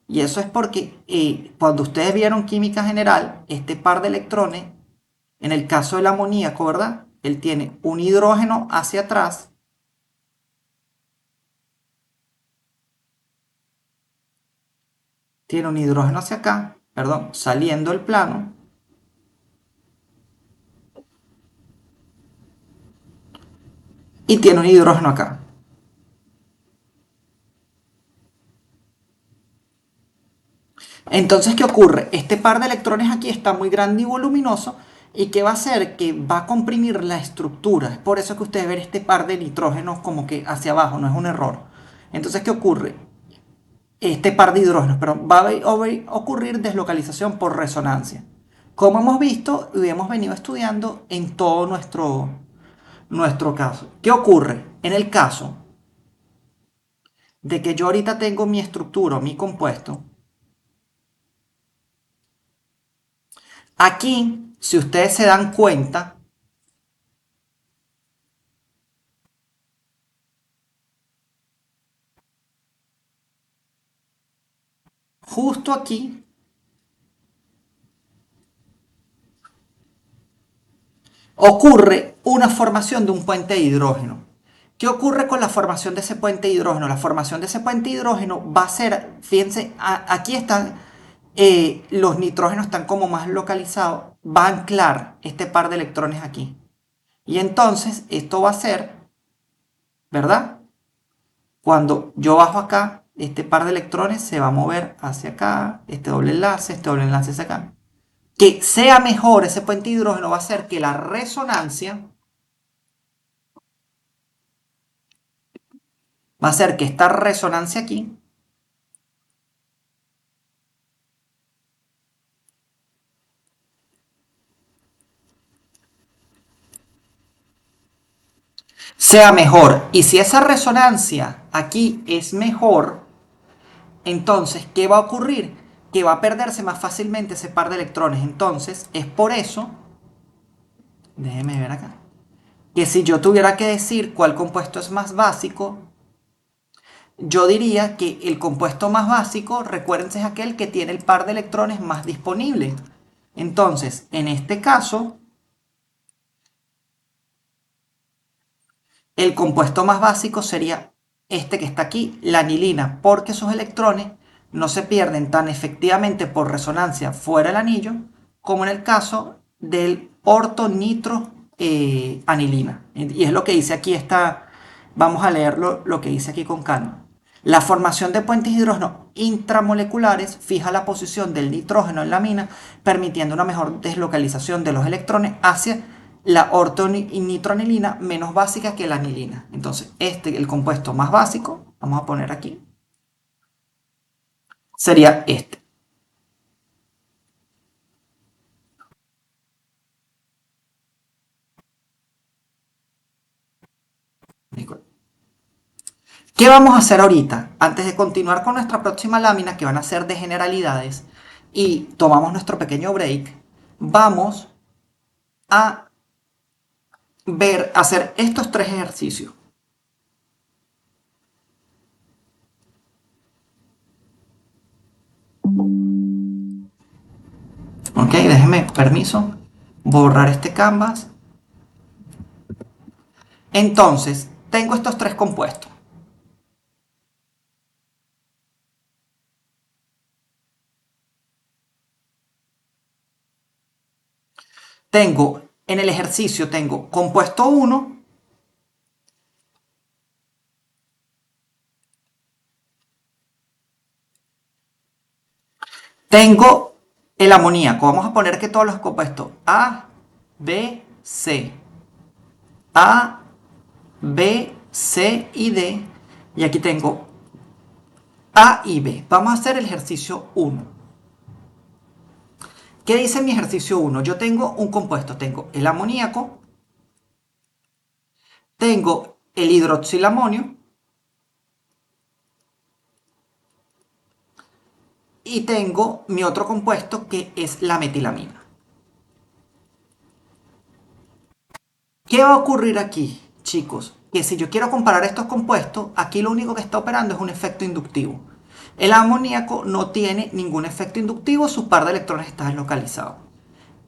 A: Y eso es porque cuando ustedes vieron química general, este par de electrones, en el caso del amoníaco, ¿verdad? Él tiene un hidrógeno hacia atrás, tiene un hidrógeno hacia acá, perdón, saliendo del plano, y tiene un hidrógeno acá. Entonces, ¿qué ocurre? Este par de electrones aquí está muy grande y voluminoso. ¿Y qué va a hacer? Que va a comprimir la estructura. Es por eso que ustedes ven este par de nitrógenos como que hacia abajo, no es un error. Entonces, ¿qué ocurre? Este par de hidrógenos, pero va a ocurrir deslocalización por resonancia. Como hemos visto y hemos venido estudiando en todo nuestro caso. ¿Qué ocurre? En el caso de que yo ahorita tengo mi estructura, mi compuesto, aquí, si ustedes se dan cuenta, justo aquí ocurre una formación de un puente de hidrógeno. ¿Qué ocurre con la formación de ese puente de hidrógeno? La formación de ese puente de hidrógeno va a ser, fíjense, aquí están, los nitrógenos están como más localizados, va a anclar este par de electrones aquí. Y entonces esto va a ser, ¿verdad? Cuando yo bajo acá, este par de electrones se va a mover hacia acá, este doble enlace hacia acá. Que sea mejor ese puente de hidrógeno va a hacer que la resonancia va a hacer que esta resonancia aquí sea mejor. Y si esa resonancia aquí es mejor, entonces, ¿qué va a ocurrir? Que va a perderse más fácilmente ese par de electrones. Entonces, es por eso, déjeme ver acá, que si yo tuviera que decir cuál compuesto es más básico, yo diría que el compuesto más básico, recuérdense, es aquel que tiene el par de electrones más disponible. Entonces, en este caso, el compuesto más básico sería este que está aquí, la anilina, porque sus electrones no se pierden tan efectivamente por resonancia fuera del anillo como en el caso del ortonitro anilina. Y es lo que dice aquí esta, vamos a leerlo lo que dice aquí con calma. La formación de puentes hidrógeno intramoleculares fija la posición del nitrógeno en la mina, permitiendo una mejor deslocalización de los electrones hacia la ortonitronilina menos básica que la anilina. Entonces, el compuesto más básico, vamos a poner aquí, sería este. ¿Qué vamos a hacer ahorita? Antes de continuar con nuestra próxima lámina, que van a ser de generalidades, y tomamos nuestro pequeño break, vamos a hacer estos tres ejercicios. Ok, déjeme, permiso, borrar este canvas. Entonces, tengo estos tres compuestos. En el ejercicio tengo compuesto 1, tengo el amoníaco. Vamos a poner que todos los compuestos A, B, C. A, B, C y D. Y aquí tengo A y B. Vamos a hacer el ejercicio 1. ¿Qué dice mi ejercicio 1? Yo tengo un compuesto. Tengo el amoníaco, tengo el hidroxilamonio y tengo mi otro compuesto que es la metilamina. ¿Qué va a ocurrir aquí, chicos? Que si yo quiero comparar estos compuestos, aquí lo único que está operando es un efecto inductivo. El amoníaco no tiene ningún efecto inductivo, su par de electrones está deslocalizado.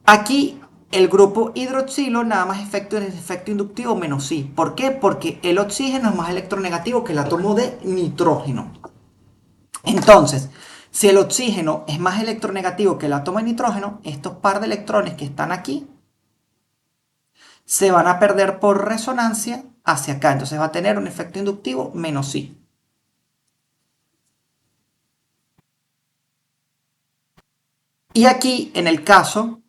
A: Aquí el grupo hidroxilo nada más efecto inductivo menos I. ¿Por qué? Porque el oxígeno es más electronegativo que el átomo de nitrógeno. Entonces, si el oxígeno es más electronegativo que el átomo de nitrógeno, estos par de electrones que están aquí se van a perder por resonancia hacia acá. Entonces va a tener un efecto inductivo menos I. Y aquí, en el caso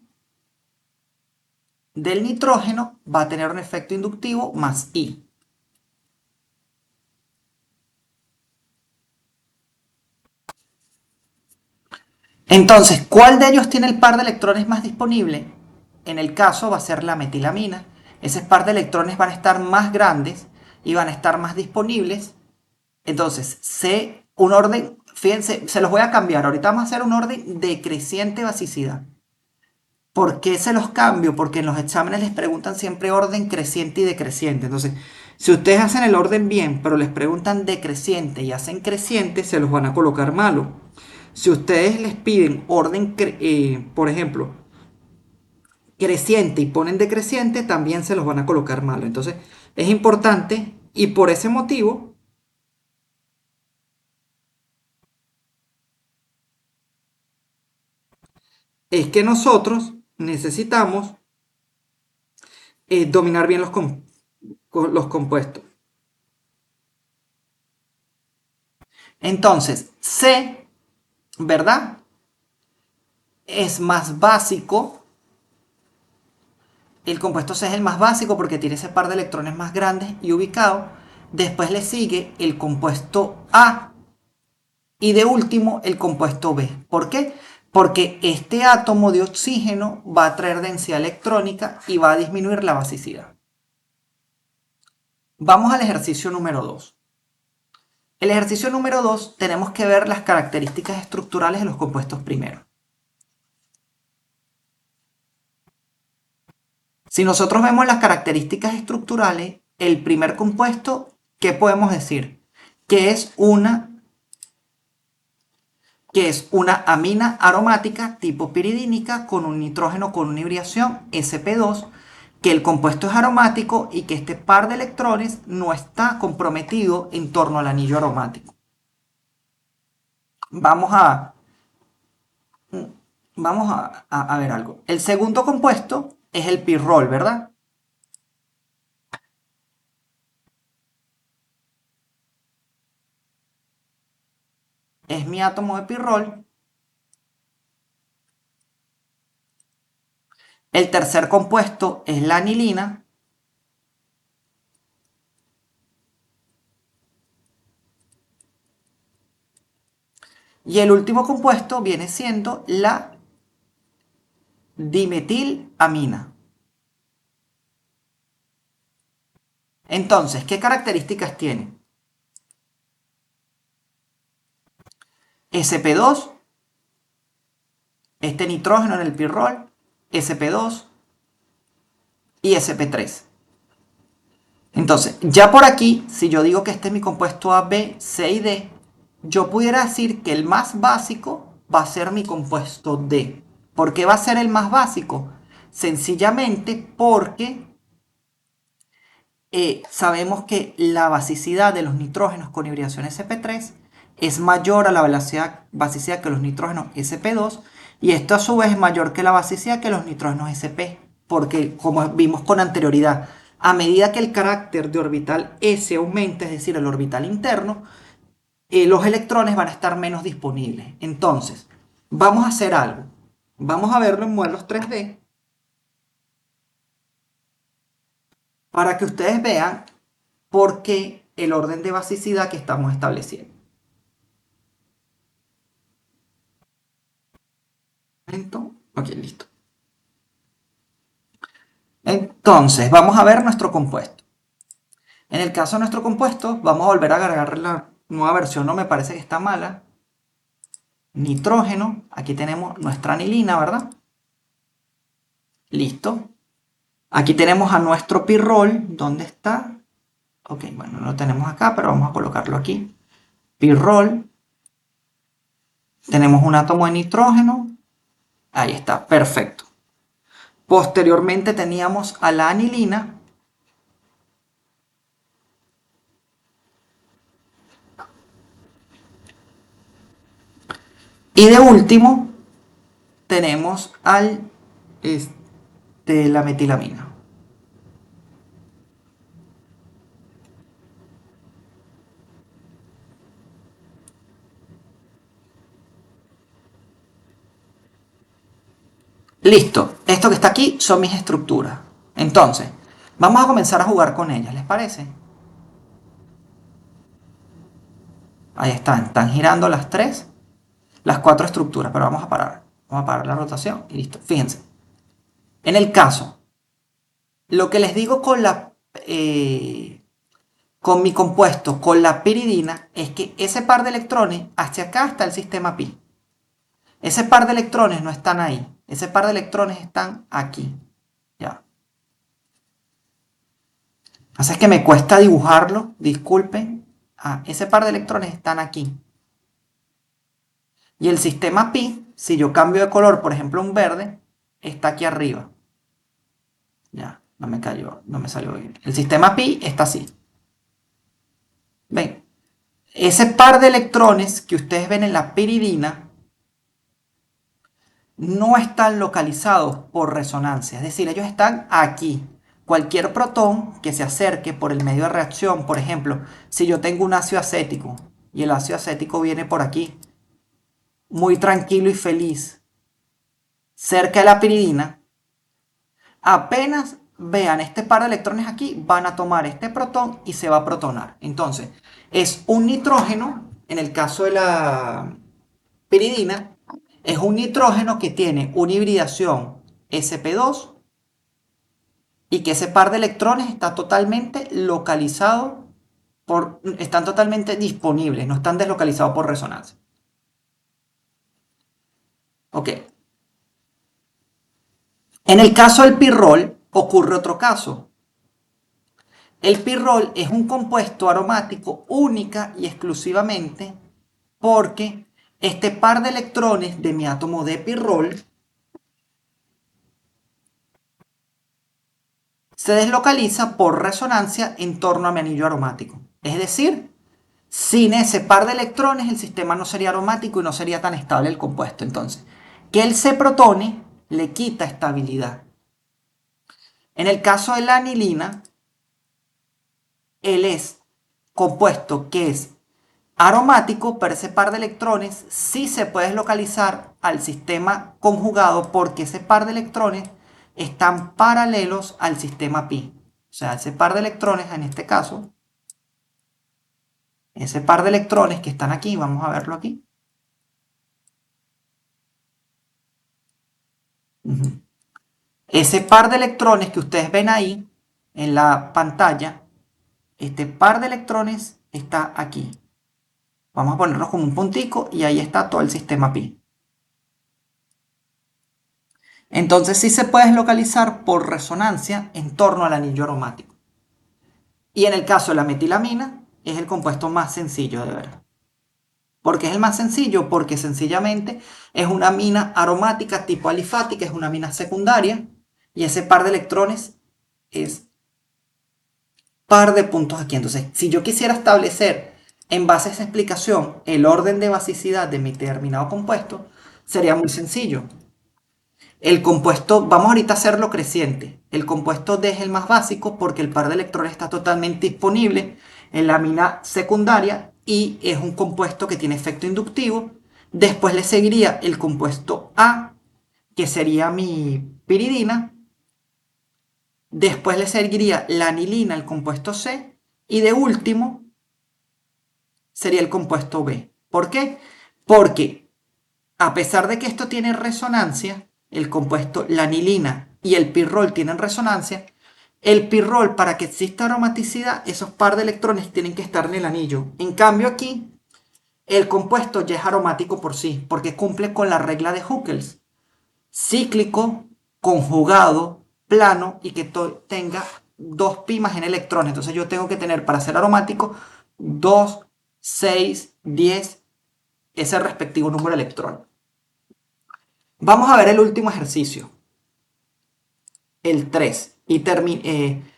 A: del nitrógeno, va a tener un efecto inductivo más I. Entonces, ¿cuál de ellos tiene el par de electrones más disponible? En el caso va a ser la metilamina. Ese par de electrones van a estar más grandes y van a estar más disponibles. Entonces, un orden, fíjense, se los voy a cambiar. Ahorita vamos a hacer un orden de creciente basicidad. ¿Por qué se los cambio? Porque en los exámenes les preguntan siempre orden creciente y decreciente. Entonces, si ustedes hacen el orden bien, pero les preguntan decreciente y hacen creciente, se los van a colocar malo. Si ustedes les piden orden, por ejemplo, creciente y ponen decreciente, también se los van a colocar malo. Entonces, es importante y por ese motivo es que nosotros necesitamos dominar bien los compuestos. Entonces, C, ¿verdad? Es más básico. El compuesto C es el más básico porque tiene ese par de electrones más grandes y ubicados. Después le sigue el compuesto A y de último el compuesto B. ¿Por qué? Porque este átomo de oxígeno va a traer densidad electrónica y va a disminuir la basicidad. Vamos al ejercicio número 2. El ejercicio número 2 tenemos que ver las características estructurales de los compuestos primeros. Si nosotros vemos las características estructurales, el primer compuesto, ¿qué podemos decir? Que es una amina aromática tipo piridínica con un nitrógeno con una hibridación sp2, que el compuesto es aromático y que este par de electrones no está comprometido en torno al anillo aromático. Vamos a, vamos a ver algo. El segundo compuesto es el pirrol, ¿verdad? Es mi átomo de pirrol. El tercer compuesto es la anilina. Y el último compuesto viene siendo la dimetilamina. Entonces, ¿qué características tiene? sp2, este nitrógeno en el pirrol, sp2 y sp3. Entonces, ya por aquí, si yo digo que este es mi compuesto A, B, C y D, yo pudiera decir que el más básico va a ser mi compuesto D. ¿Por qué va a ser el más básico? Sencillamente porque sabemos que la basicidad de los nitrógenos con hibridación sp3 es mayor a la basicidad que los nitrógenos sp2 y esto a su vez es mayor que la basicidad que los nitrógenos sp, porque como vimos con anterioridad, a medida que el carácter de orbital s aumenta, es decir, el orbital interno, los electrones van a estar menos disponibles. Entonces, vamos a hacer algo. Vamos a verlo en modelos 3D para que ustedes vean por qué el orden de basicidad que estamos estableciendo. Ok, listo. Entonces, vamos a ver nuestro compuesto. En el caso de nuestro compuesto, vamos a volver a agregar la nueva versión, no me parece que está mala. Nitrógeno, aquí tenemos nuestra anilina, ¿verdad? Listo. Aquí tenemos a nuestro pirrol, ¿dónde está? Ok, bueno, no lo tenemos acá, pero vamos a colocarlo aquí. Pirrol. Tenemos un átomo de nitrógeno. Ahí está, perfecto. Posteriormente teníamos a la anilina. Y de último tenemos la metilamina. Listo, esto que está aquí son mis estructuras. Entonces, vamos a comenzar a jugar con ellas, ¿les parece? Ahí están girando las cuatro estructuras, pero vamos a parar. Vamos a parar la rotación y listo. Fíjense, en el caso, lo que les digo con mi compuesto, con la piridina, es que ese par de electrones, hacia acá está el sistema pi. Ese par de electrones no están ahí. Ese par de electrones están aquí. Ya. Así es que me cuesta dibujarlo, disculpen. Ese par de electrones están aquí. Y el sistema pi, si yo cambio de color, por ejemplo un verde, está aquí arriba. Ya, no me cayó, no me salió bien. El sistema pi está así. Ven, ese par de electrones que ustedes ven en la piridina no están localizados por resonancia, es decir, ellos están aquí. Cualquier protón que se acerque por el medio de reacción, por ejemplo, si yo tengo un ácido acético y el ácido acético viene por aquí, muy tranquilo y feliz, cerca de la piridina, apenas vean este par de electrones aquí, van a tomar este protón y se va a protonar. Entonces, es un nitrógeno, en el caso de la piridina, es un nitrógeno que tiene una hibridación sp2 y que ese par de electrones está totalmente localizado están totalmente disponibles, no están deslocalizados por resonancia. Ok. En el caso del pirrol ocurre otro caso. El pirrol es un compuesto aromático única y exclusivamente porque este par de electrones de mi átomo de pirrol se deslocaliza por resonancia en torno a mi anillo aromático. Es decir, sin ese par de electrones el sistema no sería aromático y no sería tan estable el compuesto. Entonces, que él se protone le quita estabilidad. En el caso de la anilina, él es compuesto que es aromático, pero ese par de electrones sí se puede localizar al sistema conjugado porque ese par de electrones están paralelos al sistema pi. O sea, ese par de electrones, en este caso, ese par de electrones que están aquí, vamos a verlo aquí. Ese par de electrones que ustedes ven ahí en la pantalla, este par de electrones está aquí. Vamos a ponerlo como un puntico y ahí está todo el sistema pi. Entonces sí se puede localizar por resonancia en torno al anillo aromático. Y en el caso de la metilamina, es el compuesto más sencillo de ver. ¿Por qué es el más sencillo? Porque sencillamente es una amina aromática tipo alifática, es una amina secundaria, y ese par de electrones es par de puntos aquí. Entonces, si yo quisiera establecer en base a esa explicación el orden de basicidad de mi determinado compuesto, sería muy sencillo. El compuesto, vamos ahorita a hacerlo creciente. El compuesto D es el más básico porque el par de electrones está totalmente disponible en la amina secundaria y es un compuesto que tiene efecto inductivo. Después le seguiría el compuesto A, que sería mi piridina. Después le seguiría la anilina, el compuesto C. Y de último sería el compuesto B. ¿Por qué? Porque a pesar de que esto tiene resonancia, el compuesto, la anilina y el pirrol tienen resonancia, el pirrol, para que exista aromaticidad, esos par de electrones tienen que estar en el anillo. En cambio aquí, el compuesto ya es aromático por sí, porque cumple con la regla de Huckel. Cíclico, conjugado, plano y que tenga 2 pi más en electrones. Entonces yo tengo que tener para ser aromático 2, 6, 10, ese respectivo número de electrones. Vamos a ver el último ejercicio, el 3, y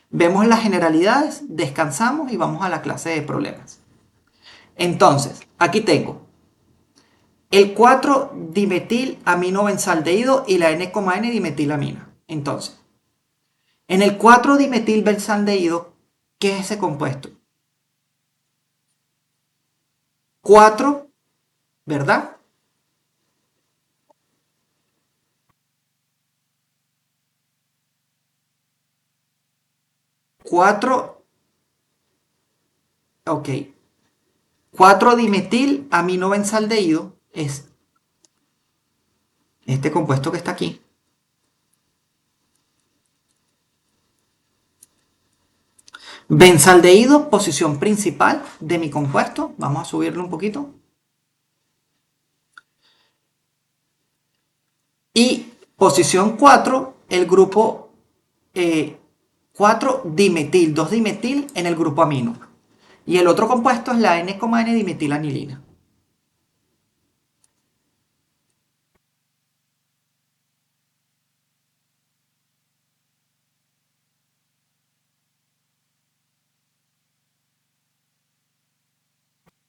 A: vemos las generalidades, descansamos y vamos a la clase de problemas. Entonces, aquí tengo el 4-dimetil-aminobenzaldehído y la N,N-dimetilamina. Entonces, en el 4-dimetil-benzaldehído, ¿qué es ese compuesto? 4, ¿verdad? 4, ok. 4-dimetil-aminobenzaldehído es este compuesto que está aquí. Benzaldehído, posición principal de mi compuesto. Vamos a subirlo un poquito. Y posición 4, el grupo 4-dimetil, 2-dimetil en el grupo amino. Y el otro compuesto es la N,N-dimetilanilina.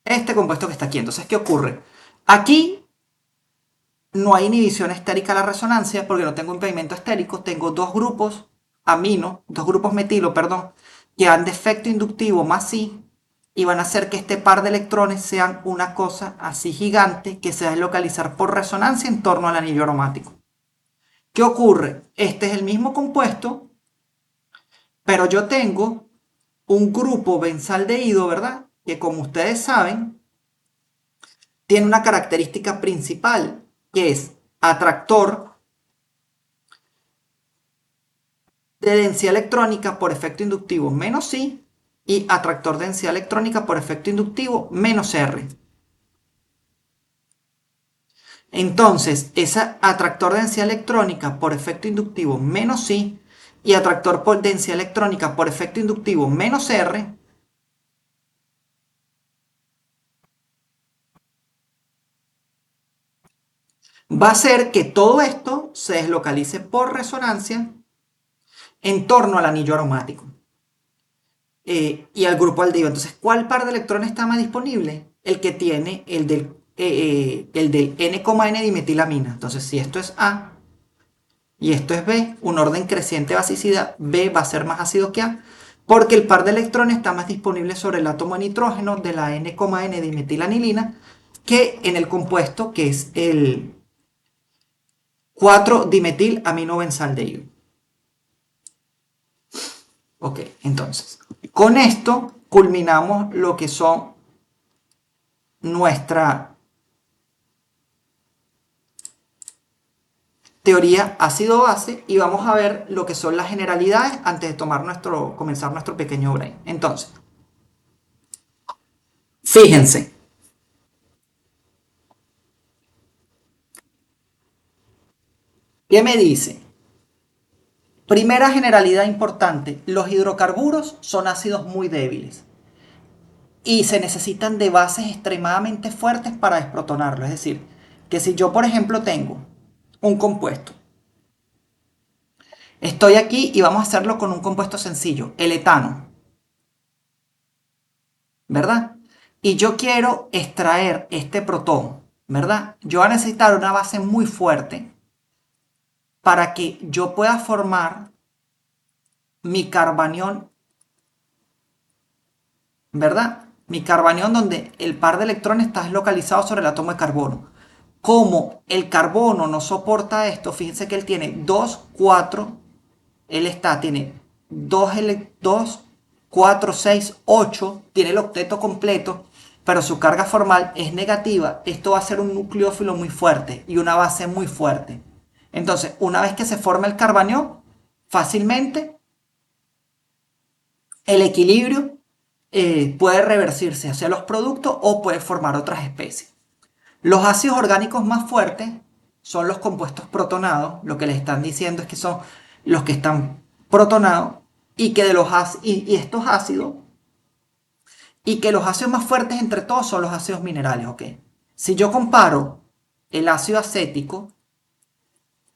A: Este compuesto que está aquí. Entonces, ¿qué ocurre? Aquí no hay inhibición estérica a la resonancia porque no tengo impedimento estérico. Tengo dos grupos amino, dos grupos metilo, perdón, que han de efecto inductivo más sí y van a hacer que este par de electrones sean una cosa así gigante que se va a localizar por resonancia en torno al anillo aromático. ¿Qué ocurre? Este es el mismo compuesto, pero yo tengo un grupo benzaldehído, ¿verdad? Que como ustedes saben, tiene una característica principal, que es atractor de densidad electrónica por efecto inductivo menos I y atractor de densidad electrónica por efecto inductivo menos R. Entonces, esa atractor de densidad electrónica por efecto inductivo menos I y atractor por densidad electrónica por efecto inductivo menos R va a hacer que todo esto se deslocalice por resonancia en torno al anillo aromático y al grupo aldehído. Entonces, ¿cuál par de electrones está más disponible? El que tiene el del N,N-dimetilamina. Entonces, si esto es A y esto es B, un orden creciente de basicidad, B va a ser más ácido que A, porque el par de electrones está más disponible sobre el átomo de nitrógeno de la N,N-dimetilanilina que en el compuesto que es el 4-dimetil-aminobenzaldehído. Ok, entonces, con esto culminamos lo que son nuestra teoría ácido-base y vamos a ver lo que son las generalidades antes de comenzar nuestro pequeño brain. Entonces, fíjense, ¿qué me dice? Primera generalidad importante, los hidrocarburos son ácidos muy débiles y se necesitan de bases extremadamente fuertes para desprotonarlo. Es decir, que si yo, por ejemplo, tengo un compuesto, estoy aquí y vamos a hacerlo con un compuesto sencillo, el etano, ¿verdad? Y yo quiero extraer este protón, ¿verdad? Yo voy a necesitar una base muy fuerte para que yo pueda formar mi carbanión, ¿verdad? Mi carbanión donde el par de electrones está localizado sobre el átomo de carbono. Como el carbono no soporta esto, fíjense que él tiene 2 4, tiene 2 4 6 8, tiene el octeto completo, pero su carga formal es negativa. Esto va a ser un nucleófilo muy fuerte y una base muy fuerte. Entonces, una vez que se forma el carbanión, fácilmente el equilibrio puede reversirse hacia los productos o puede formar otras especies. Los ácidos orgánicos más fuertes son los compuestos protonados. Lo que les están diciendo es que son los que están protonados y que estos ácidos y que los ácidos más fuertes entre todos son los ácidos minerales, ¿ok? Si yo comparo el ácido acético,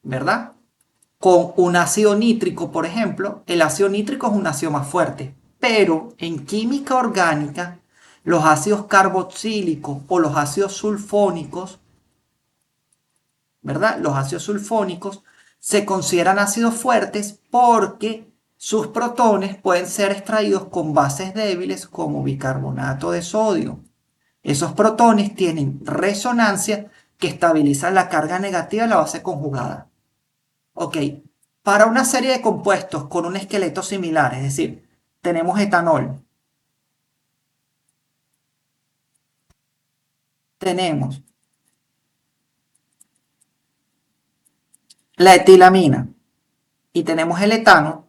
A: ¿verdad? Con un ácido nítrico, por ejemplo, el ácido nítrico es un ácido más fuerte, pero en química orgánica, los ácidos carboxílicos o los ácidos sulfónicos, ¿verdad? Los ácidos sulfónicos se consideran ácidos fuertes porque sus protones pueden ser extraídos con bases débiles como bicarbonato de sodio. Esos protones tienen resonancia que estabilizan la carga negativa de la base conjugada. Ok, para una serie de compuestos con un esqueleto similar, es decir, tenemos etanol, tenemos la etilamina y tenemos el etano,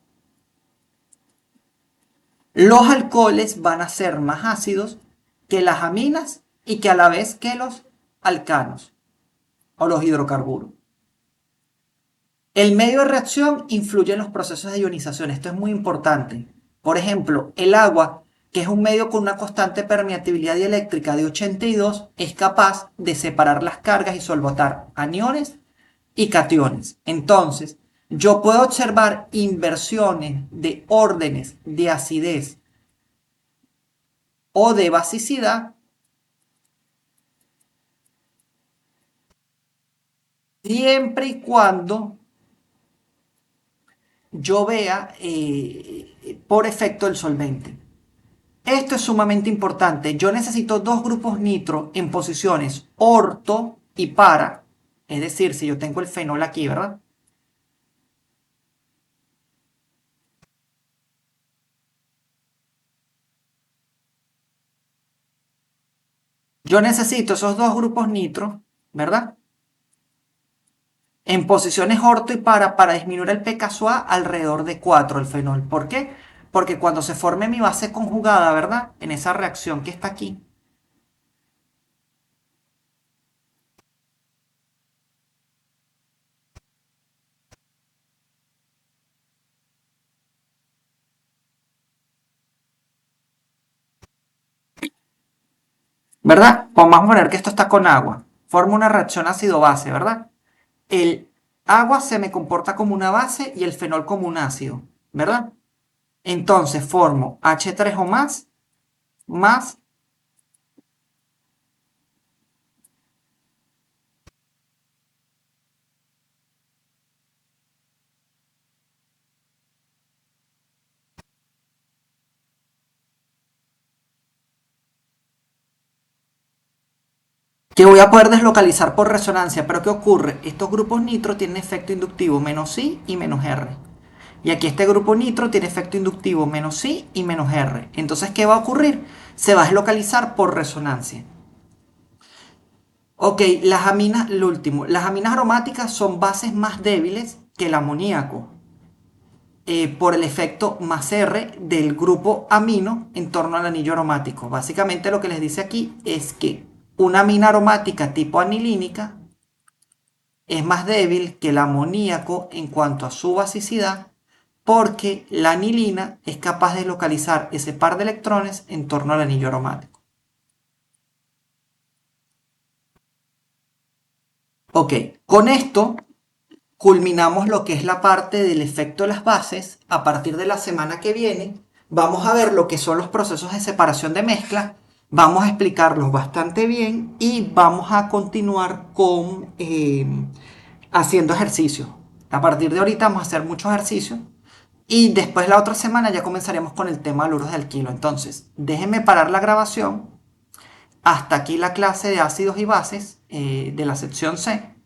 A: los alcoholes van a ser más ácidos que las aminas y que a la vez que los alcanos o los hidrocarburos. El medio de reacción influye en los procesos de ionización. Esto es muy importante. Por ejemplo, el agua, que es un medio con una constante permeabilidad dieléctrica de 82, es capaz de separar las cargas y solvatar aniones y cationes. Entonces, yo puedo observar inversiones de órdenes de acidez o de basicidad siempre y cuando yo vea por efecto el solvente. Esto es sumamente importante. Yo necesito dos grupos nitro en posiciones orto y para. Es decir, si yo tengo el fenol aquí, ¿verdad? Yo necesito esos dos grupos nitro, ¿verdad? En posiciones orto y para disminuir el pKa alrededor de 4 el fenol. ¿Por qué? Porque cuando se forme mi base conjugada, ¿verdad? En esa reacción que está aquí, ¿verdad? Pues vamos a poner que esto está con agua. Forma una reacción ácido-base, ¿verdad? El agua se me comporta como una base y el fenol como un ácido, ¿verdad? Entonces formo H3O más, que voy a poder deslocalizar por resonancia. Pero ¿qué ocurre? Estos grupos nitro tienen efecto inductivo menos I y menos R. Y aquí este grupo nitro tiene efecto inductivo menos I y menos R. Entonces, ¿qué va a ocurrir? Se va a deslocalizar por resonancia. Ok, las aminas, lo último, las aminas aromáticas son bases más débiles que el amoníaco por el efecto más R del grupo amino en torno al anillo aromático. Básicamente lo que les dice aquí es que una amina aromática tipo anilínica es más débil que el amoníaco en cuanto a su basicidad porque la anilina es capaz de localizar ese par de electrones en torno al anillo aromático. Ok, con esto culminamos lo que es la parte del efecto de las bases. A partir de la semana que viene vamos a ver lo que son los procesos de separación de mezcla. Vamos a explicarlos bastante bien y vamos a continuar con haciendo ejercicios. A partir de ahorita vamos a hacer muchos ejercicios y después la otra semana ya comenzaremos con el tema de luros de alquilo. Entonces, déjenme parar la grabación. Hasta aquí la clase de ácidos y bases de la sección C.